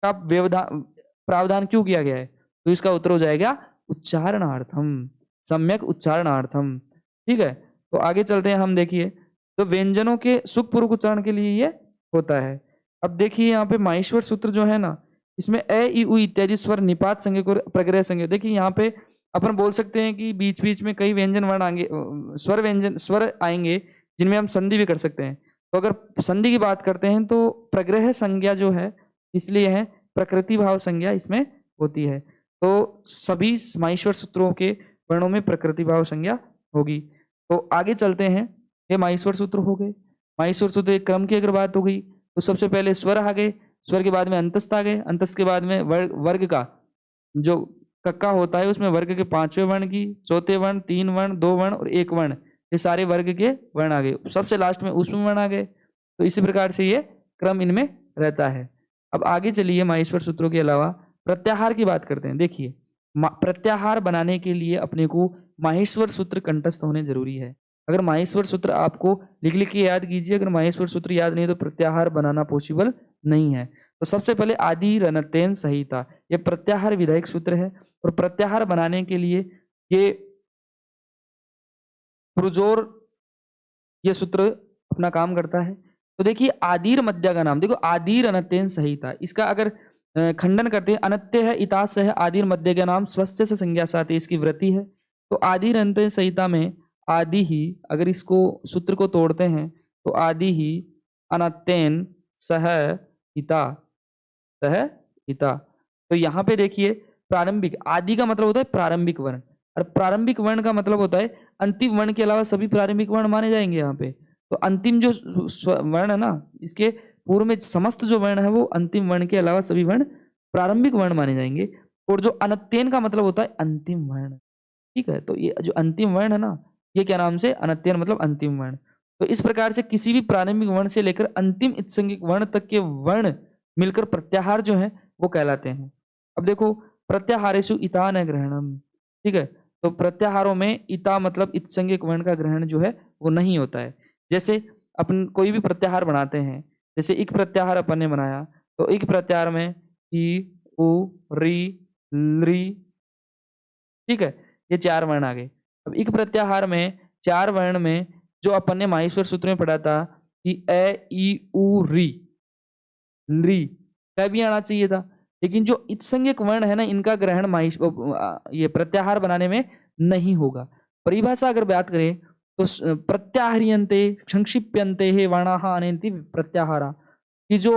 का प्रावधान क्यों किया गया है, तो इसका उत्तर हो जाएगा उच्चारणार्थम, सम्यक उच्चारणार्थम, ठीक है। तो आगे चलते हैं हम, देखिए तो व्यंजनों के सुखपूर्वक उच्चारण के लिए ये होता है। अब देखिए यहाँ पे माहेश्वर सूत्र जो है ना, इसमें ए ई उ इत्यादि स्वर निपात संज्ञक और प्रग्रह संज्ञक। देखिए यहाँ पे अपन बोल सकते हैं कि बीच बीच में कई व्यंजन वर्ण आएंगे, स्वर आएंगे जिनमें हम संधि भी कर सकते हैं। तो अगर संधि की बात करते हैं तो प्रग्रह संज्ञा जो है इसलिए है, प्रकृति भाव संज्ञा इसमें होती है। तो सभी माहेश्वर सूत्रों के वर्णों में प्रकृति भाव संज्ञा होगी। तो आगे चलते हैं, ये माहेश्वर सूत्र हो गए। माहेश्वर सूत्र एक क्रम की अगर बात हो गई तो सबसे पहले स्वर आ गए, स्वर के बाद में अंतस्थ आ गए, अंतस्थ के बाद में वर्ग का जो कक्का होता है उसमें वर्ग के 5वें वर्ण की, चौथे वर्ण, 3 वर्ण, 2 वर्ण और 1 वर्ण, ये सारे वर्ग के वर्ण आ गए। सबसे लास्ट में ऊष्म वर्ण आ गए। तो इसी प्रकार से ये क्रम इनमें रहता है। अब आगे चलिए, माहेश्वर सूत्रों के अलावा प्रत्याहार की बात करते हैं। देखिए प्रत्याहार बनाने के लिए अपने को माहेश्वर सूत्र कंठस्थ होने जरूरी है। अगर माहेश्वर सूत्र आपको लिख लिख के याद कीजिए, अगर माहेश्वर सूत्र याद नहीं है तो प्रत्याहार बनाना पॉसिबल नहीं है। तो सबसे पहले आदि रनतेन संहिता, ये प्रत्याहार विधायक सूत्र है और प्रत्याहार बनाने के लिए ये प्रुजोर ये सूत्र अपना काम करता है। तो देखिए आदिर मध्य का नाम देखो, आदिर अनत्यन संहिता, इसका अगर खंडन करते हैं, अनत्य है, इतास है, आदिर मध्य का नाम, स्वस्थ से संज्ञा साथ है, इसकी वृत्ति है। तो आदिर अनत्यन संहिता में आदि ही, अगर इसको सूत्र को तोड़ते हैं तो आदि ही अनत्यन सह हिता, सह हिता। तो यहाँ पे देखिए प्रारंभिक, आदि का मतलब होता है प्रारंभिक वर्ण, और प्रारंभिक वर्ण का मतलब होता है अंतिम वर्ण के अलावा सभी प्रारंभिक वर्ण माने जाएंगे यहाँ पे। तो अंतिम जो वर्ण है ना, इसके पूर्व में समस्त जो वर्ण है वो अंतिम वर्ण के अलावा सभी वर्ण प्रारंभिक वर्ण माने जाएंगे। और जो अनत्यन का मतलब होता है अंतिम वर्ण, ठीक है। तो ये जो अंतिम वर्ण है ना, ये क्या नाम से, अनत्यन मतलब अंतिम वर्ण। तो इस प्रकार से किसी भी प्रारंभिक वर्ण से लेकर अंतिम इत्संगिक वर्ण तक के वर्ण मिलकर प्रत्याहार जो है वो कहलाते हैं। अब देखो प्रत्याहारेषु इता न ग्रहणम, ठीक है। तो प्रत्याहारों में इता मतलब इत्संगिक वर्ण का ग्रहण जो है वो नहीं होता है। जैसे अपन कोई भी प्रत्याहार बनाते हैं, जैसे इक प्रत्याहार अपन ने बनाया, तो इक प्रत्याहार में ई उ री ली, ठीक है, ये चार वर्ण आ गए। अब इक प्रत्याहार में चार वर्ण में जो अपन ने माहेश्वर सूत्र में पढ़ा था कि ए ई उ री ली का भी आना चाहिए था, लेकिन जो इत्संज्ञक वर्ण है ना, इनका ग्रहण ये प्रत्याहार बनाने में नहीं होगा। परिभाषा अगर बात करें तो प्रत्याहरियंते संक्षिप्यंते हे वर्णाः अनेति प्रत्याहारा, की जो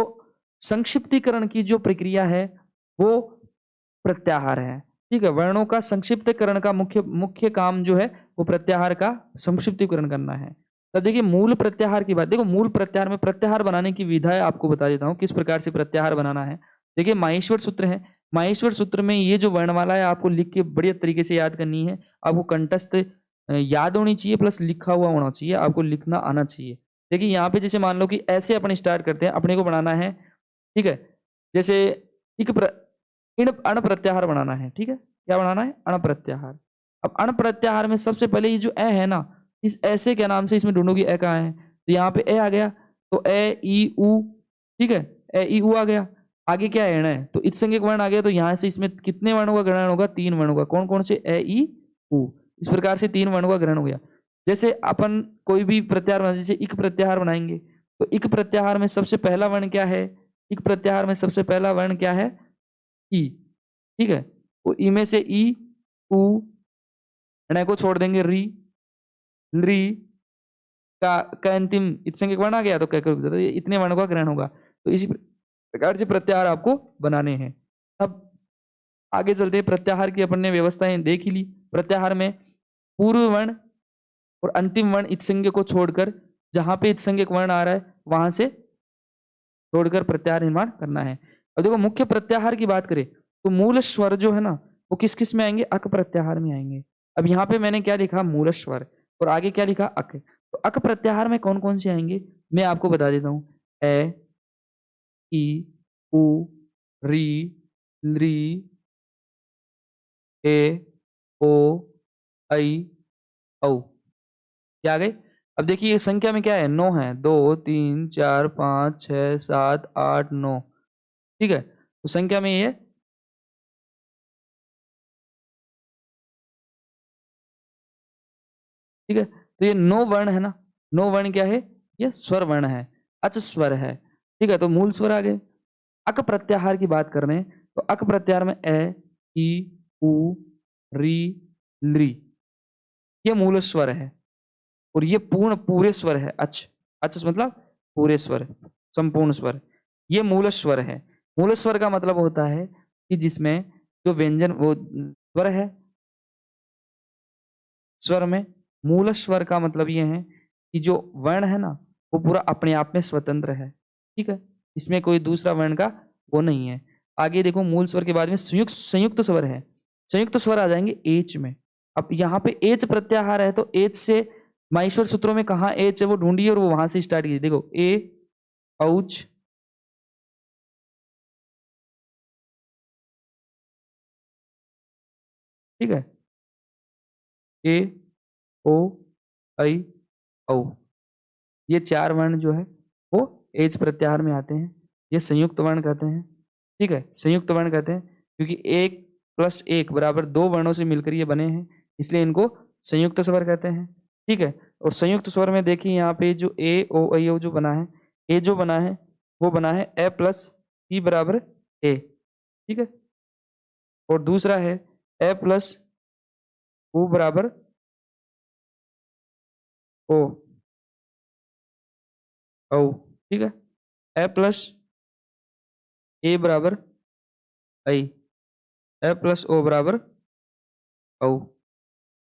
संक्षिप्तीकरण की जो प्रक्रिया है वो प्रत्याहार है, ठीक है। वर्णों का संक्षिप्तीकरण का मुख्य मुख्य काम जो है वो प्रत्याहार का संक्षिप्तीकरण करना है। तब देखिए मूल प्रत्याहार की बात, देखो मूल प्रत्याहार में प्रत्याहार बनाने की विधा आपको बता देता हूँ किस प्रकार से प्रत्याहार बनाना है। देखिए माहेश्वर सूत्र है, माहेश्वर सूत्र में ये जो वर्णमाला है आपको लिख के बढ़िया तरीके से याद करनी है। आपको कंठस्थ याद होनी चाहिए प्लस लिखा हुआ होना चाहिए, आपको लिखना आना चाहिए। देखिए यहाँ पे जैसे मान लो कि ऐसे अपन स्टार्ट करते हैं, अपने को बनाना है, ठीक है। जैसे एक अण प्रत्याहार बनाना है, ठीक है। क्या बनाना है, अण प्रत्याहार। अब अण प्रत्याहार में सबसे पहले ये जो ए है ना, इस ऐसे के नाम से इसमें ढूंढोगे ए कहाँ है, तो यहाँ पे ए आ गया, तो ए ई उ, ठीक है, ए ई उ आ गया। आगे क्या है, है तो इत्संज्ञक वर्ण आ गया, तो यहाँ से इसमें कितने वर्णों का ग्रहण होगा, तीन वर्णों का। कौन कौन से, ए ई उ, इस प्रकार से तीन वर्णों का ग्रहण हो गया। जैसे अपन कोई भी प्रत्याहार बना, जैसे इक प्रत्याहार बनाएंगे, तो इक प्रत्याहार में सबसे पहला वर्ण क्या है, इक प्रत्याहार में सबसे पहला वर्ण क्या है, ई, ठीक है। तो ई में से ई उ ण को छोड़ देंगे, री री का अंतिम इत्संज्ञक वर्ण आ गया, तो कहकर इतने वर्णों का ग्रहण होगा। तो इसी प्रकार से प्रत्याहार आपको बनाने हैं। अब आगे चलते हैं, प्रत्याहार की अपन ने व्यवस्थाएं देख ही ली। प्रत्याहार में पूर्व वर्ण और अंतिम वर्ण इत्संज्ञ को छोड़कर, जहां पे इत्संज्ञक वर्ण आ रहा है वहां से छोड़कर प्रत्याहार निर्माण करना है। अब देखो मुख्य प्रत्याहार की बात करें तो मूल स्वर जो है ना वो किस किस में आएंगे, अक प्रत्याहार में आएंगे। अब यहाँ पे मैंने क्या लिखा, मूल स्वर, और आगे क्या लिखा, अक। तो अक प्रत्याहार में कौन कौन से आएंगे मैं आपको बता देता हूँ, ए ई उ री ली ए ओ ऐ औ, क्या आ गए। अब देखिए ये संख्या में क्या है, 9 है, 2 3 4 5 6 7 8 9, ठीक है। तो संख्या में ये, ठीक है। तो ये 9 वर्ण है ना, 9 वर्ण क्या है, ये स्वर वर्ण है, अच स्वर है, ठीक है। तो मूल स्वर आ गए। अक प्रत्याहार की बात कर रहे हैं तो अक प्रत्याहार में ए ई उ री ली, ये मूल स्वर है, और ये पूर्ण पूरे स्वर है, अच, अच मतलब पूरे स्वर, संपूर्ण स्वर, ये मूल स्वर है। मूल स्वर का मतलब होता है कि जिसमें जो व्यंजन वो स्वर है, स्वर में मूल स्वर का मतलब ये है कि जो वर्ण है ना वो पूरा अपने आप में स्वतंत्र है, ठीक है। इसमें कोई दूसरा वर्ण का वो नहीं है। आगे देखो मूल स्वर के बाद में संयुक्त संयुक्त स्वर है, संयुक्त स्वर आ जाएंगे एच में। अब यहाँ पे एच प्रत्याहार है तो एच से माहेश्वर सूत्रों में कहा एच है वो ढूंढिए और वो वहां से स्टार्ट कीजिए। देखो ए औच, ठीक है, ए ओ ऐ औ। ये 4 वर्ण जो है वो एज प्रत्याहार में आते हैं। ये संयुक्त वर्ण कहते हैं। ठीक है, संयुक्त वर्ण कहते हैं क्योंकि 1 + 1 बराबर 2 वर्णों से मिलकर ये बने हैं, इसलिए इनको संयुक्त स्वर कहते हैं। ठीक है, और संयुक्त स्वर में देखिए यहाँ पे जो ए ओ ऐ ओ जो बना है, ए जो बना है वो बना है ए प्लस ई बराबर ए। ठीक है, और दूसरा है ए प्लस ओ बराबर ओ औ। ठीक है, ए प्लस ए बराबर आई, ए प्लस ओ बराबर औ।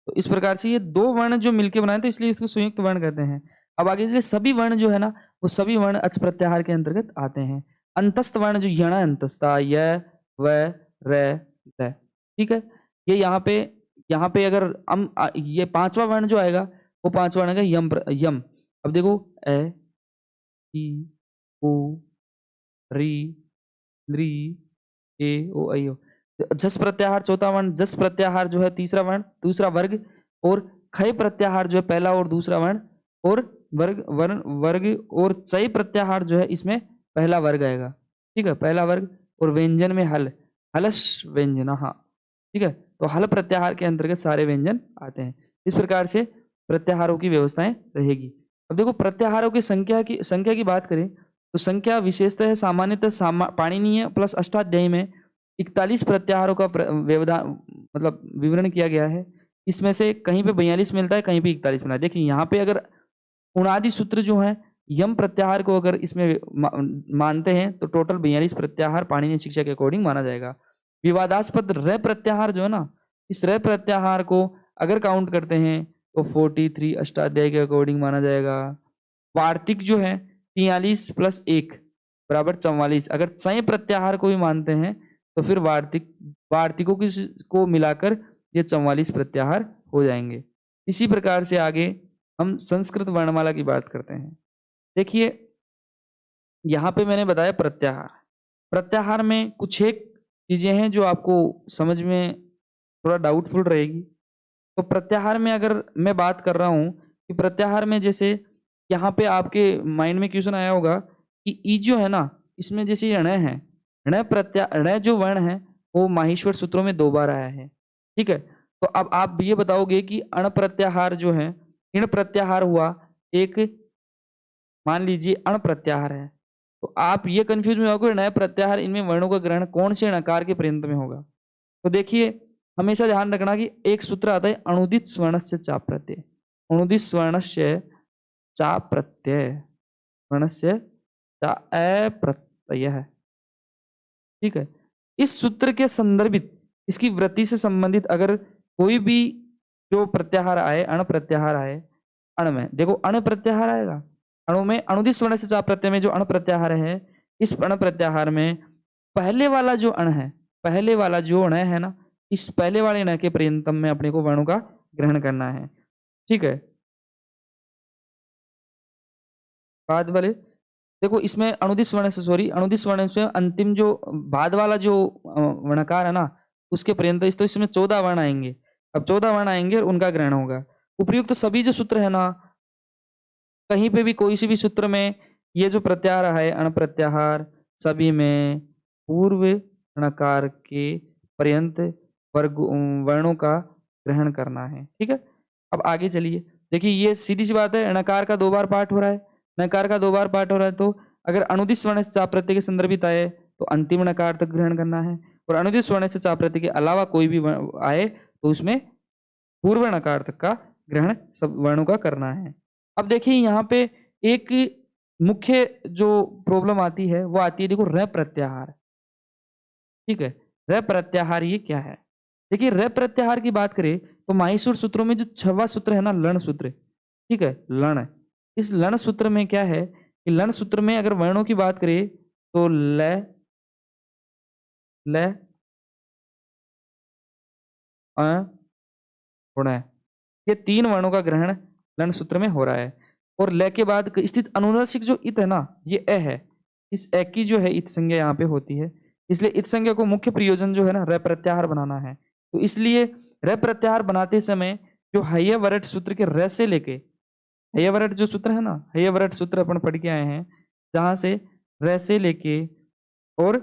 तो इस प्रकार से ये 2 वर्ण जो मिलके बनाए तो इसलिए इसको संयुक्त वर्ण कहते हैं। अब आगे चलिए, सभी वर्ण जो है ना वो सभी वर्ण अच प्रत्याहार के अंतर्गत आते हैं। अंतस्थ वर्ण जो यण अंतस्था य व र ल। ठीक है, ये यहाँ पे अगर ये 5वां वर्ण जो आएगा वो 5वां वर्ण आएगा यम। अब देखो ए ई ओ री ली ए ओ ऐ ओ। जस प्रत्याहार चौथा वर्ण, जस प्रत्याहार जो है तीसरा वर्ण दूसरा वर्ग, और खय प्रत्याहार जो है पहला और दूसरा वर्ण और वर्ग और चय प्रत्याहार जो है इसमें पहला वर्ग आएगा। ठीक है, पहला वर्ग, और व्यंजन में हल, हलश व्यंजन। हाँ, ठीक है, तो हल प्रत्याहार के अंतर्गत सारे व्यंजन आते हैं। इस प्रकार से प्रत्याहारों की व्यवस्थाएं रहेगी। अब देखो, प्रत्याहारों की संख्या की बात करें तो संख्या विशेषतः सामान्यतः पाणिनीय प्लस अष्टाध्यायी में 41 प्रत्याहारों का व्यवधान मतलब विवरण किया गया है। इसमें से कहीं पे 42 मिलता है, कहीं पे 41 मिलता है। देखिए यहाँ पे अगर उणादि सूत्र जो है यम प्रत्याहार को अगर इसमें मानते हैं तो टोटल 42 प्रत्याहार पाणिनीय शिक्षा के अकॉर्डिंग माना जाएगा। विवादास्पद र प्रत्याहार जो है ना, इस र प्रत्याहार को अगर काउंट करते हैं तो 43 अष्टाध्यायी के अकॉर्डिंग माना जाएगा। वार्तिक जो है 43 + 1 बराबर 44। अगर संय प्रत्याहार को भी मानते हैं तो फिर वार्तिकों को मिलाकर ये 44 प्रत्याहार हो जाएंगे। इसी प्रकार से आगे हम संस्कृत वर्णमाला की बात करते हैं। देखिए यहाँ पे मैंने बताया प्रत्याहार में कुछ एक चीजें हैं जो आपको समझ में थोड़ा डाउटफुल रहेगी। तो प्रत्याहार में अगर मैं बात कर रहा हूँ कि प्रत्याहार में जैसे यहाँ पे आपके माइंड में क्वेश्चन आया होगा कि ई जो है ना, इसमें जैसे ण है, ण जो वर्ण है वो माहेश्वर सूत्रों में 2 बार आया है। ठीक है, तो अब आप ये बताओगे कि अण प्रत्याहार जो है, इण प्रत्याहार हुआ एक, मान लीजिए अण प्रत्याहार है, तो आप ये कंफ्यूज में होगे नए प्रत्याहार इनमें वर्णों का ग्रहण कौन से णकार के पर्यंत में होगा। तो देखिए हमेशा ध्यान रखना कि एक सूत्र आता है अणुदित स्वर्णस्य चाप प्रत्यय, अणुदित स्वर्णस्य चाप प्रत्यय, वर्णस्य चा प्रत्यय है। ठीक है, इस सूत्र के संदर्भित इसकी वृत्ति से संबंधित अगर कोई भी जो प्रत्याहार आए, अण प्रत्याहार आए, अण में देखो अण प्रत्याहार आएगा, अणु में अणुदित स्वर्ण से चाप प्रत्यय में जो अण प्रत्याहार है, इस अण प्रत्याहार में पहले वाला जो अण है, पहले वाला जो अण है ना, इस पहले वाले अण के पर्यंतम में अपने को वर्णों का ग्रहण करना है। ठीक है, बाद वाले देखो इसमें अणुदित स्वर्ण से अणुदित स्वर्ण से अंतिम जो बाद वाला जो वर्णकार है ना उसके पर्यंत, इस तो इसमें 14 वर्ण आएंगे। अब 14 वर्ण आएंगे और उनका ग्रहण होगा। उपयुक्त सभी जो सूत्र है ना, कहीं पे भी कोई सी भी सूत्र में ये जो प्रत्याहार है अण प्रत्याहार, सभी में पूर्व णकार के पर्यंत वर्णों का ग्रहण करना है। ठीक है, अब आगे चलिए, देखिए ये सीधी सी बात है, णकार का 2 बार पाठ हो रहा है, नकार का 2 बार पाठ हो रहा है, तो अगर अणुदित स्वर्ण से चाप प्रत्यय के संदर्भित आए तो अंतिम नकार तक ग्रहण करना है, और अणुदित स्वर्ण से चाप प्रत्यय के अलावा कोई भी आए तो उसमें पूर्व नकार तक का ग्रहण सब वर्णों का करना है। अब देखिए यहाँ पे एक मुख्य जो प्रॉब्लम आती है वो आती है, देखो र प्रत्याहार। ठीक है, र प्रत्याहार ये क्या है? देखिए र प्रत्याहार की बात करें तो माहेश्वर सूत्रों में जो 6वां सूत्र है ना, लण सूत्र, ठीक है, लण, इस लण सूत्र में क्या है कि लण सूत्र में अगर वर्णों की बात करें तो ल ल अ ये 3 वर्णों का ग्रहण लण सूत्र में हो रहा है। और ल के बाद स्थित अनुनासिक जो इत है ना, ये अ है, इस अ की जो है इत संज्ञा यहाँ पे होती है, इसलिए इत संज्ञा को मुख्य प्रयोजन जो है ना र प्रत्याहार बनाना है। तो इसलिए र प्रत्याहार बनाते समय जो हय वरट सूत्र के र से लेके हेयवरट जो सूत्र है ना, हेयवरट सूत्र अपन पढ़ के आए हैं, जहां से र से लेके और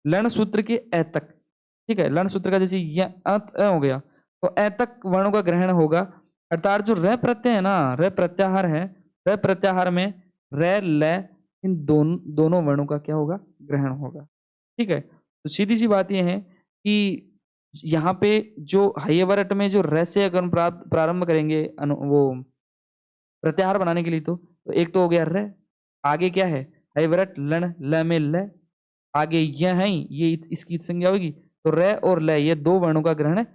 लण सूत्र के ए तक, ठीक है, लण सूत्र का जैसे हो गया तो ए तक वर्णों का ग्रहण होगा। अर्थात जो र प्रत्यय है ना, र प्रत्याहार है, र प्रत्याहार में र ल इन दोनों वर्णों का क्या होगा, ग्रहण होगा। ठीक है, तो सीधी सी बात यह है कि यहाँ पे जो हयवरट में जो र से अगर प्रारंभ करेंगे वो प्रत्याहार बनाने के लिए, तो एक तो हो गया र, आगे क्या है हयवरट लण ल में ल, आगे यह है ये इसकी संज्ञा होगी, तो र और ल ये दो वर्णों का ग्रहण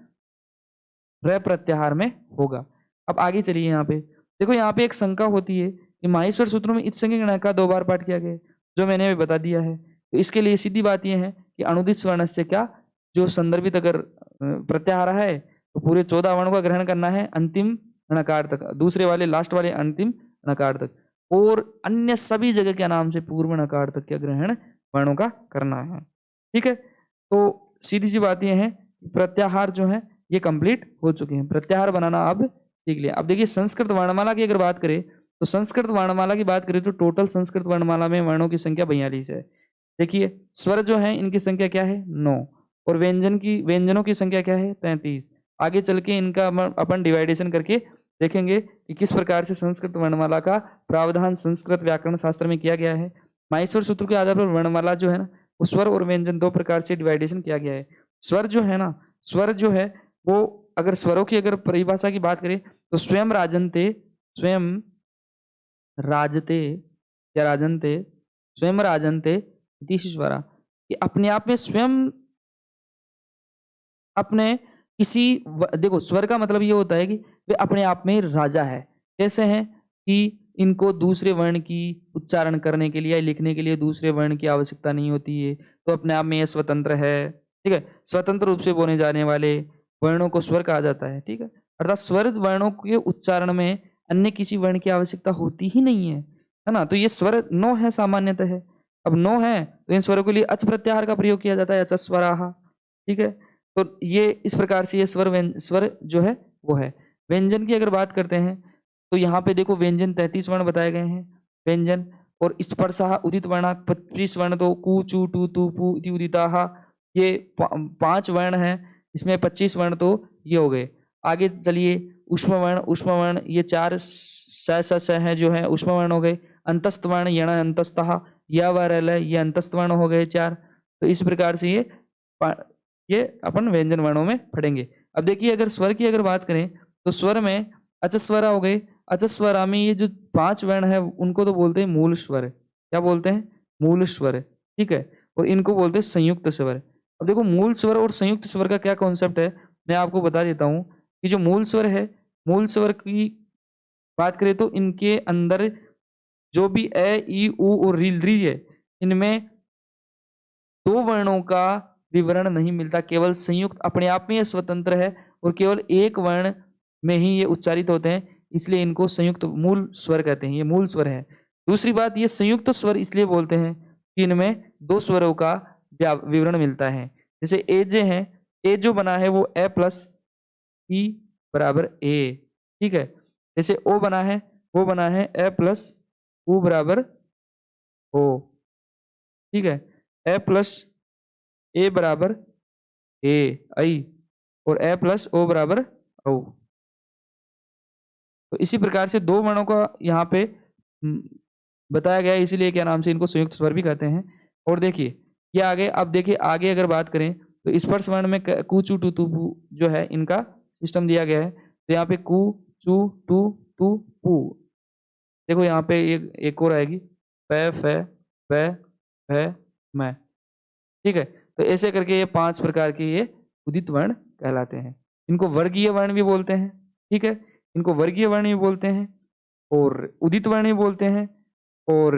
र प्रत्याहार में होगा। अब आगे चलिए, यहाँ पे देखो, यहाँ पे एक शंका होती है कि माहेश्वर सूत्रों में इस संज्ञा का 2 बार पाठ किया गया, जो मैंने अभी बता दिया है। तो इसके लिए सीधी बात यह है कि अनुदित स्वर्ण से क्या, जो संदर्भित अगर प्रत्याहार है तो पूरे 14 वर्णों का ग्रहण करना है अंतिम णकार तक, दूसरे वाले लास्ट वाले अंतिम णकार तक, और अन्य सभी जगह के नाम से पूर्व णकार तक का ग्रहण वर्णों का करना है। ठीक है, तो सीधी सी बात यह है प्रत्याहार जो है ये कंप्लीट हो चुके हैं, प्रत्याहार बनाना अब सीख लिया। अब देखिए संस्कृत वर्णमाला की अगर बात करें, तो संस्कृत वर्णमाला की बात करें तो टोटल संस्कृत वर्णमाला में वर्णों की संख्या 42 है। देखिए स्वर जो है इनकी संख्या क्या है 9, और व्यंजनों की संख्या क्या है 33। आगे चल के इनका अपन डिवाइडेशन करके देखेंगे कि किस प्रकार से संस्कृत वर्णमाला का प्रावधान संस्कृत व्याकरण शास्त्र में किया गया है। माहेश्वर सूत्र के आधार पर वर्णमाला जो है ना, वो स्वर और व्यंजन 2 प्रकार से डिवाइडेशन किया गया है। स्वर जो है ना, स्वर जो है वो अगर स्वरों की अगर परिभाषा की बात करें तो स्वयं राजन्ते या राजन्ते स्वयं राजन्ते इति स्वरा, कि अपने आप में स्वयं अपने किसी देखो स्वर का मतलब ये होता है कि वे अपने आप में राजा है। कैसे हैं कि इनको दूसरे वर्ण की उच्चारण करने के लिए या लिखने के लिए दूसरे वर्ण की आवश्यकता नहीं होती है, तो अपने आप में ये स्वतंत्र है। ठीक है, स्वतंत्र रूप से बोले जाने वाले वर्णों को स्वर कहा जाता है। ठीक है, अर्थात स्वर वर्णों के उच्चारण में अन्य किसी वर्ण की आवश्यकता होती ही नहीं है ना। तो ये स्वर 9 है सामान्यतः है। अब 9 है तो इन स्वरों के लिए अच प्रत्याहार का प्रयोग किया जाता है, अच स्वराहा। ठीक है, तो ये इस प्रकार से ये स्वर जो है वो है। व्यंजन की अगर बात करते हैं तो यहाँ पे देखो व्यंजन 33 वर्ण बताए गए हैं व्यंजन, और स्पर्शा उदित वर्ण 25 वर्ण, तो कु चू टू तू पू इति उदिताहा, ये 5 वर्ण हैं, इसमें 25 वर्ण तो ये हो गए। आगे चलिए उष्म वर्ण ये 4 स हैं जो है उष्म वर्ण हो गए। अंतस्थ वर्ण यण अंतस्तः या वरल ये अंतस्थ वर्ण हो गए 4। तो इस प्रकार से ये अपन व्यंजन वर्णों में पढ़ेंगे। अब देखिए अगर स्वर की अगर बात करें तो स्वर में अचस्वरा हो गए। अचस्वरा में ये जो 5 वर्ण है उनको तो बोलते हैं मूल स्वर। क्या बोलते हैं? मूल स्वर। ठीक है, और इनको बोलते हैं संयुक्त स्वर। अब देखो मूल स्वर और संयुक्त स्वर का क्या कॉन्सेप्ट है मैं आपको बता देता हूँ कि जो मूल स्वर है, मूल स्वर की बात करें तो इनके अंदर जो भी ए ई उ और री है, इनमें 2 वर्णों का विवरण नहीं मिलता, केवल संयुक्त अपने आप में ये स्वतंत्र है और केवल एक वर्ण में ही ये उच्चारित होते हैं, इसलिए इनको संयुक्त मूल स्वर कहते हैं। ये मूल स्वर है। दूसरी बात, ये संयुक्त स्वर इसलिए बोलते हैं कि इनमें 2 स्वरों का विवरण मिलता है। जैसे ए जे है, ए जो बना है वो ए प्लस ई बराबर ए। ठीक है, जैसे ओ बना है वो बना है ए प्लस उ बराबर ओ। ठीक है, ए प्लस ए बराबर ए आई और ए प्लस ओ बराबर औ। तो इसी प्रकार से 2 वर्णों का यहाँ पे बताया गया है, इसीलिए क्या नाम से इनको संयुक्त स्वर भी कहते हैं। और देखिए ये आगे, अब देखिए आगे अगर बात करें तो स्पर्श वर्ण में कु चू टू तू पू जो है इनका सिस्टम दिया गया है। तो यहाँ पे कु चू टू तू पू, देखो यहाँ पे एक और आएगी प फ प फ मैं। ठीक है, तो ऐसे करके ये 5 प्रकार के ये उदित वर्ण कहलाते हैं। इनको वर्गीय वर्ण भी बोलते हैं। ठीक है, इनको वर्गीय वर्ण भी बोलते हैं और उदित वर्ण भी बोलते हैं, और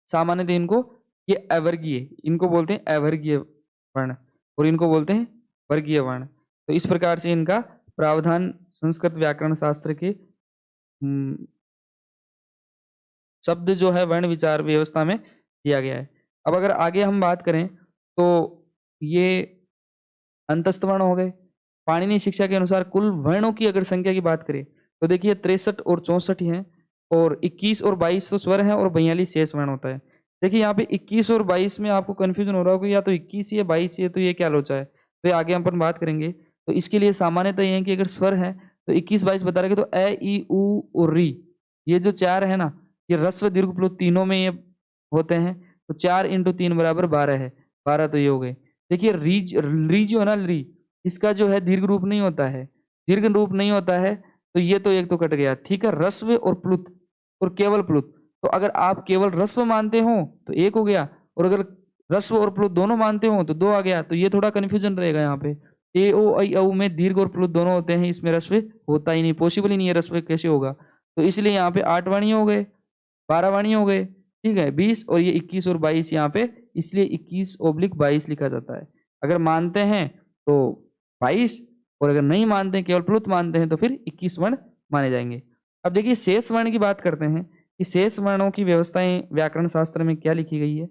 सामान्यतः इनको ये अवर्गीय, इनको बोलते हैं अवर्गीय वर्ण और इनको बोलते हैं वर्गीय वर्ण। तो इस प्रकार से इनका प्रावधान संस्कृत व्याकरण शास्त्र के शब्द जो है वर्ण विचार व्यवस्था में किया गया है। अब अगर आगे हम बात करें तो ये अंतस्थ वर्ण हो गए। पाणिनि शिक्षा के अनुसार कुल वर्णों की अगर संख्या की बात करें तो देखिए 63 और 64 हैं, और 21 और 22 तो स्वर हैं और 42 शेष वर्ण होता है। देखिए यहाँ पे 21 और 22 में आपको कंफ्यूजन हो रहा होगा, या तो 21 ही है 22 ही है, तो ये क्या लोचा है, तो ये आगे हम अपन बात करेंगे। तो इसके लिए सामान्यतः ये है कि अगर स्वर है तो 21-22 बता रहे, तो ए ई उ और री, ये जो चार है ना, ये ह्रस्व दीर्घ प्लुत तीनों में ये होते हैं। तो 4 × 3 बराबर 12 है, 12 तो ये हो गए। देखिए री जो है ना, री, इसका जो है दीर्घ रूप नहीं होता है, दीर्घ रूप नहीं होता है, तो ये तो एक तो कट गया, ठीक है। ह्रस्व और प्लुत और केवल प्लुत, तो अगर आप केवल ह्रस्व मानते हो तो एक हो गया, और अगर ह्रस्व और प्लुत दोनों मानते हो तो दो आ गया। तो ये थोड़ा कंफ्यूजन रहेगा यहाँ पे। ए ओ ऐ औ में दीर्घ और प्लुत दोनों होते हैं, इसमें ह्रस्व होता ही नहीं, पॉसिबल ही नहीं है, ह्रस्व कैसे होगा। तो इसलिए यहाँ पे 8 वाणी हो गए, 12 वाणी हो गए, ठीक है, 20, और ये 21 और 22 यहाँ पे, इसलिए 21/22 लिखा जाता है। अगर मानते हैं तो 22, और अगर नहीं मानते हैं, केवल प्लुत मानते हैं, तो फिर 21 वर्ण माने जाएंगे। अब देखिए शेष वर्ण की बात करते हैं कि शेष वर्णों की व्यवस्थाएं व्याकरण शास्त्र में क्या लिखी गई है।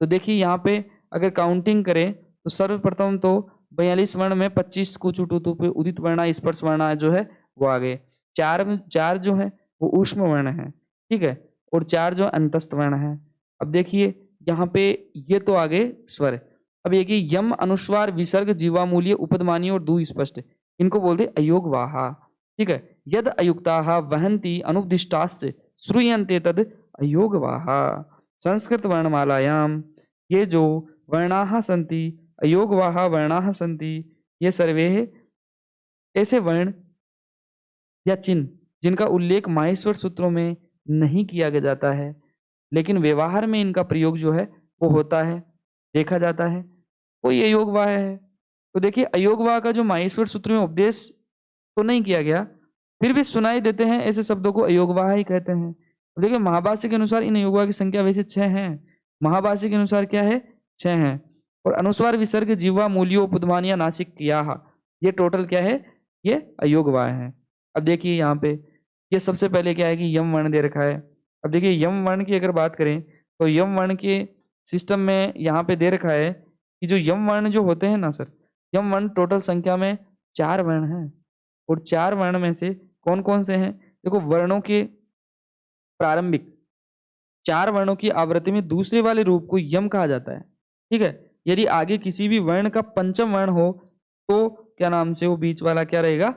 तो देखिए यहाँ पे अगर काउंटिंग करें तो सर्वप्रथम तो 42 वर्ण में 25 कुछ टूतु पे उदित वर्ण स्पर्श वर्ण जो है वो आ गए। चार जो है वो ऊष्म वर्ण है, ठीक है, और 4 जो अंतस्थ वर्ण है। अब देखिए यहाँ पे ये तो आगे स्वर। अब ये कि यम अनुस्वार विसर्ग जीवामूल्य उपदमानी और दू स्पष्ट, इनको बोलते अयोगवाहा, ठीक है। यद अयुक्ताः वहन्ति अनुपदिष्टास्य श्रूयन्ते तद अयोगवाहा। संस्कृत वर्णमालायां ये जो वर्णाः सन्ति, अयोगवाहा वर्णाः सन्ति, ये सर्वे ऐसे वर्ण या चिन्ह जिनका उल्लेख माहेश्वर सूत्रों में नहीं किया जाता है, लेकिन व्यवहार में इनका प्रयोग जो है वो होता है, देखा जाता है, कोई अयोगवाह है। तो देखिए अयोगवाह का जो माहेश्वर सूत्र में उपदेश तो नहीं किया गया, फिर भी सुनाई देते हैं, ऐसे शब्दों को अयोगवाह ही कहते हैं। तो देखिए महाभाष्य के अनुसार इन अयोगवाह की संख्या वैसे 6 हैं, महाभाष्य के अनुसार क्या है, 6 हैं। और अनुस्वार विसर्ग जीवा मूल्यो उपदमानिया नासिक किया, ये टोटल क्या है, ये अयोगवाह है। अब देखिए यहाँ पे ये सबसे पहले क्या है कि यम वर्ण दे रखा है। अब देखिए यम वर्ण की अगर बात करें तो यम वर्ण के सिस्टम में यहाँ पे दे रखा है कि जो यम वर्ण जो होते हैं ना सर, यम वर्ण टोटल संख्या में 4 वर्ण हैं, और 4 वर्ण में से कौन कौन से हैं, देखो वर्णों के प्रारंभिक 4 वर्णों की आवृत्ति में दूसरे वाले रूप को यम कहा जाता है, ठीक है। यदि आगे किसी भी वर्ण का पंचम वर्ण हो तो क्या नाम से वो बीच वाला क्या रहेगा,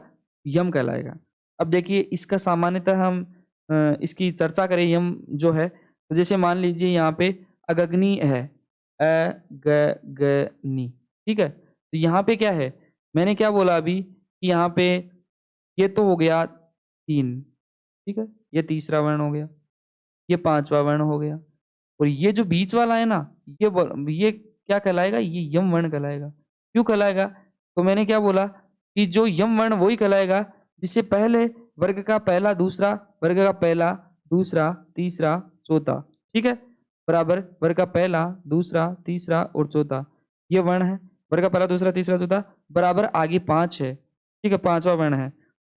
यम कहलाएगा। अब देखिए इसका सामान्यतः हम इसकी चर्चा करें, यम जो है, तो जैसे मान लीजिए यहाँ पे अगग्नि है, अगगनि, ठीक है। तो यहाँ पे क्या है, मैंने क्या बोला अभी कि यहाँ पे ये तो हो गया 3, ठीक है, ये तीसरा वर्ण हो गया, ये 5वां वर्ण हो गया, और ये जो बीच वाला है ना, ये क्या कहलाएगा, ये यम वर्ण कहलाएगा। क्यों कहलाएगा, तो मैंने क्या बोला कि जो यम वर्ण वही कहलाएगा जिससे पहले वर्ग का पहला दूसरा, वर्ग का पहला दूसरा तीसरा चौथा, ठीक है, बराबर वर्ग का पहला दूसरा तीसरा और चौथा ये वर्ण है, वर्ग का पहला दूसरा तीसरा चौथा बराबर आगे 5 है, ठीक है, 5वां वर्ण है।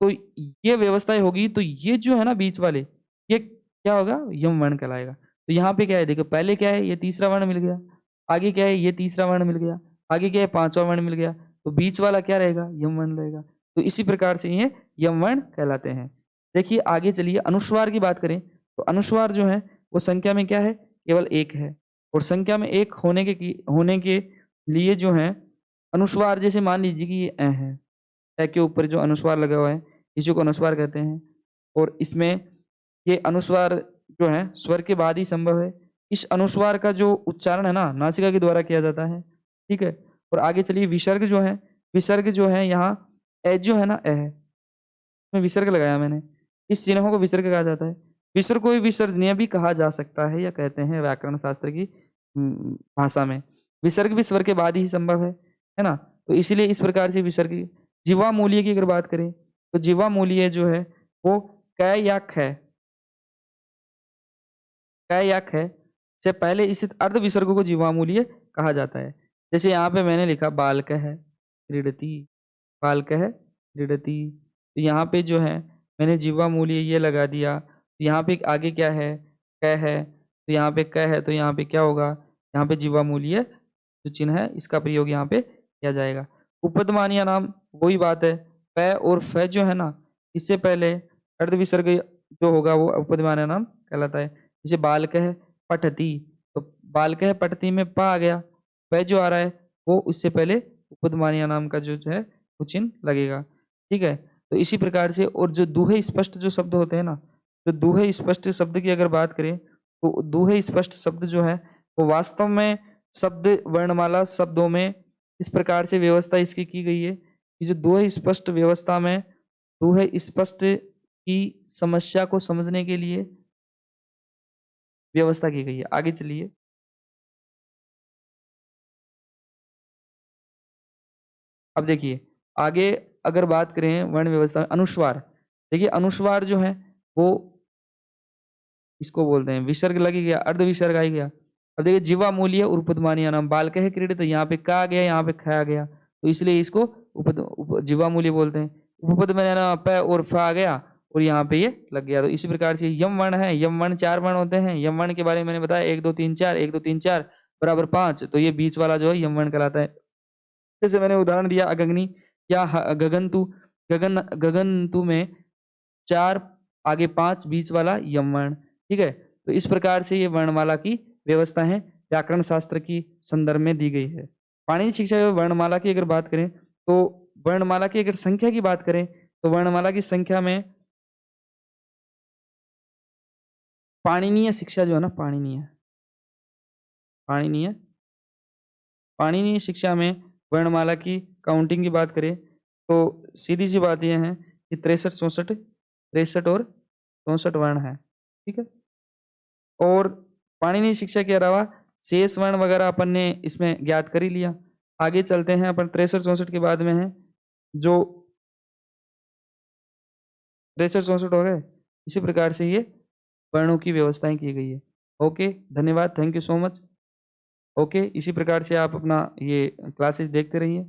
तो ये व्यवस्थाएं होगी, तो ये जो है ना बीच वाले, ये क्या होगा, यम वर्ण कहलाएगा। तो यहाँ पे क्या है, देखो पहले क्या है, ये तीसरा वर्ण मिल गया, आगे क्या है, ये तीसरा वर्ण मिल गया, आगे क्या है, 5वां वर्ण मिल गया, तो बीच वाला क्या रहेगा, यम वर्ण रहेगा। तो इसी प्रकार से ये यम वर्ण कहलाते हैं। देखिए आगे चलिए अनुस्वार की बात करें, तो अनुस्वार जो है वो संख्या में क्या है, केवल 1 है, और संख्या में 1 होने के लिए जो है अनुस्वार, जैसे मान लीजिए कि ये ए है, ए के ऊपर जो अनुस्वार लगा हुआ है इसी को अनुस्वार कहते हैं, और इसमें ये अनुस्वार जो है स्वर के बाद ही संभव है। इस अनुस्वार का जो उच्चारण है ना नासिका के द्वारा किया जाता है, ठीक है। और आगे चलिए विसर्ग जो है, विसर्ग जो है यहाँ ए जो है ना, ए है, इसमें विसर्ग लगाया मैंने, इस चिन्हों को विसर्ग कहा जाता है। विसर्ग को विसर्जनीय भी कहा जा सकता है, या कहते हैं व्याकरण शास्त्र की भाषा में। विसर्ग भी स्वर के बाद ही संभव है ना, तो इसीलिए इस प्रकार से विसर्ग। जीवा मूल्य की अगर बात करें तो जीवा मूल्य जो है वो क या ख, क या ख से पहले स्थित अर्ध विसर्ग को जीवा मूल्य कहा जाता है। जैसे यहाँ पे मैंने लिखा बालक है क्रीडति, बालक है क्रीडति, तो यहाँ पे जो है मैंने जीवा मूल्य ये लगा दिया। तो यहाँ पे आगे क्या है, क है, तो यहाँ पे क है, तो यहाँ पे क्या होगा, यहाँ पे जीवा मूल्य जो चिन्ह है इसका प्रयोग यहाँ पे किया जाएगा। उपदमानिया नाम वही बात है, प और फ जो है ना, इससे पहले अर्ध विसर्ग जो होगा वो उपपदमानीय नाम कहलाता है। जैसे बालकः पठति, तो बालकः पठति में प आ गया, प जो आ रहा है वो उससे पहले उपपदमानीय नाम का जो है वो चिन्ह लगेगा। ठीक है, तो इसी प्रकार से और जो दूहे स्पष्ट जो शब्द होते हैं ना, तो दूहे स्पष्ट शब्द की अगर बात करें तो दूहे स्पष्ट शब्द जो है वो वास्तव में शब्द वर्णमाला शब्दों में इस प्रकार से व्यवस्था इसकी की गई है कि जो दूहे स्पष्ट व्यवस्था में दूहे स्पष्ट की समस्या को समझने के लिए व्यवस्था की गई है। आगे चलिए। अब देखिए आगे अगर बात करें वर्ण व्यवस्था में अनुस्वार, देखिए अनुस्वार जो है वो इसको बोलते हैं विसर्ग लग ही गया, अर्ध विसर्ग आ ही गया। अब देखिए जीवा मूल्य उपपदमानीय नाम बालकः क्रीडित, यहाँ पे का आ गया, यहाँ पे ख आ गया, तो इसलिए इसको जीवा मूल्य बोलते हैं। उपपदमानीय नाम प और फ आ गया और यहाँ पे ये लग गया। तो इसी प्रकार से यम वर्ण है, यम वर्ण 4 वर्ण होते हैं। यम वर्ण के बारे में मैंने बताया 1 2 3 4, 1 2 3 4 बराबर 5, तो ये बीच वाला जो है यम वर्ण कहलाता है। जैसे मैंने उदाहरण दिया अगग्नि या गगनतु, गगनतु में 4 आगे 5 बीच वाला यम वर्ण। ठीक है, तो इस प्रकार से ये वर्णमाला की व्यवस्था है व्याकरण शास्त्र की संदर्भ में दी गई है। पाणिनि शिक्षा एवं वर्णमाला की अगर बात करें तो वर्णमाला की अगर संख्या की बात करें तो वर्णमाला की संख्या में पाणिनीय शिक्षा जो है ना, पाणिनीय पाणिनीय शिक्षा में वर्णमाला की काउंटिंग की बात करें तो सीधी सी बात यह है कि 63 और 64 वर्ण है। ठीक है, और पाणिनीय शिक्षा के अलावा शेष वर्ण वगैरह अपन ने इसमें ज्ञात कर ही लिया। आगे चलते हैं अपन 63 64 के बाद में है जो 63 64 हो गए। इसी प्रकार से ये वर्णों की व्यवस्थाएं की गई है। ओके, धन्यवाद, thank you so much. Okay, इसी प्रकार से आप अपना ये क्लासेस देखते रहिए।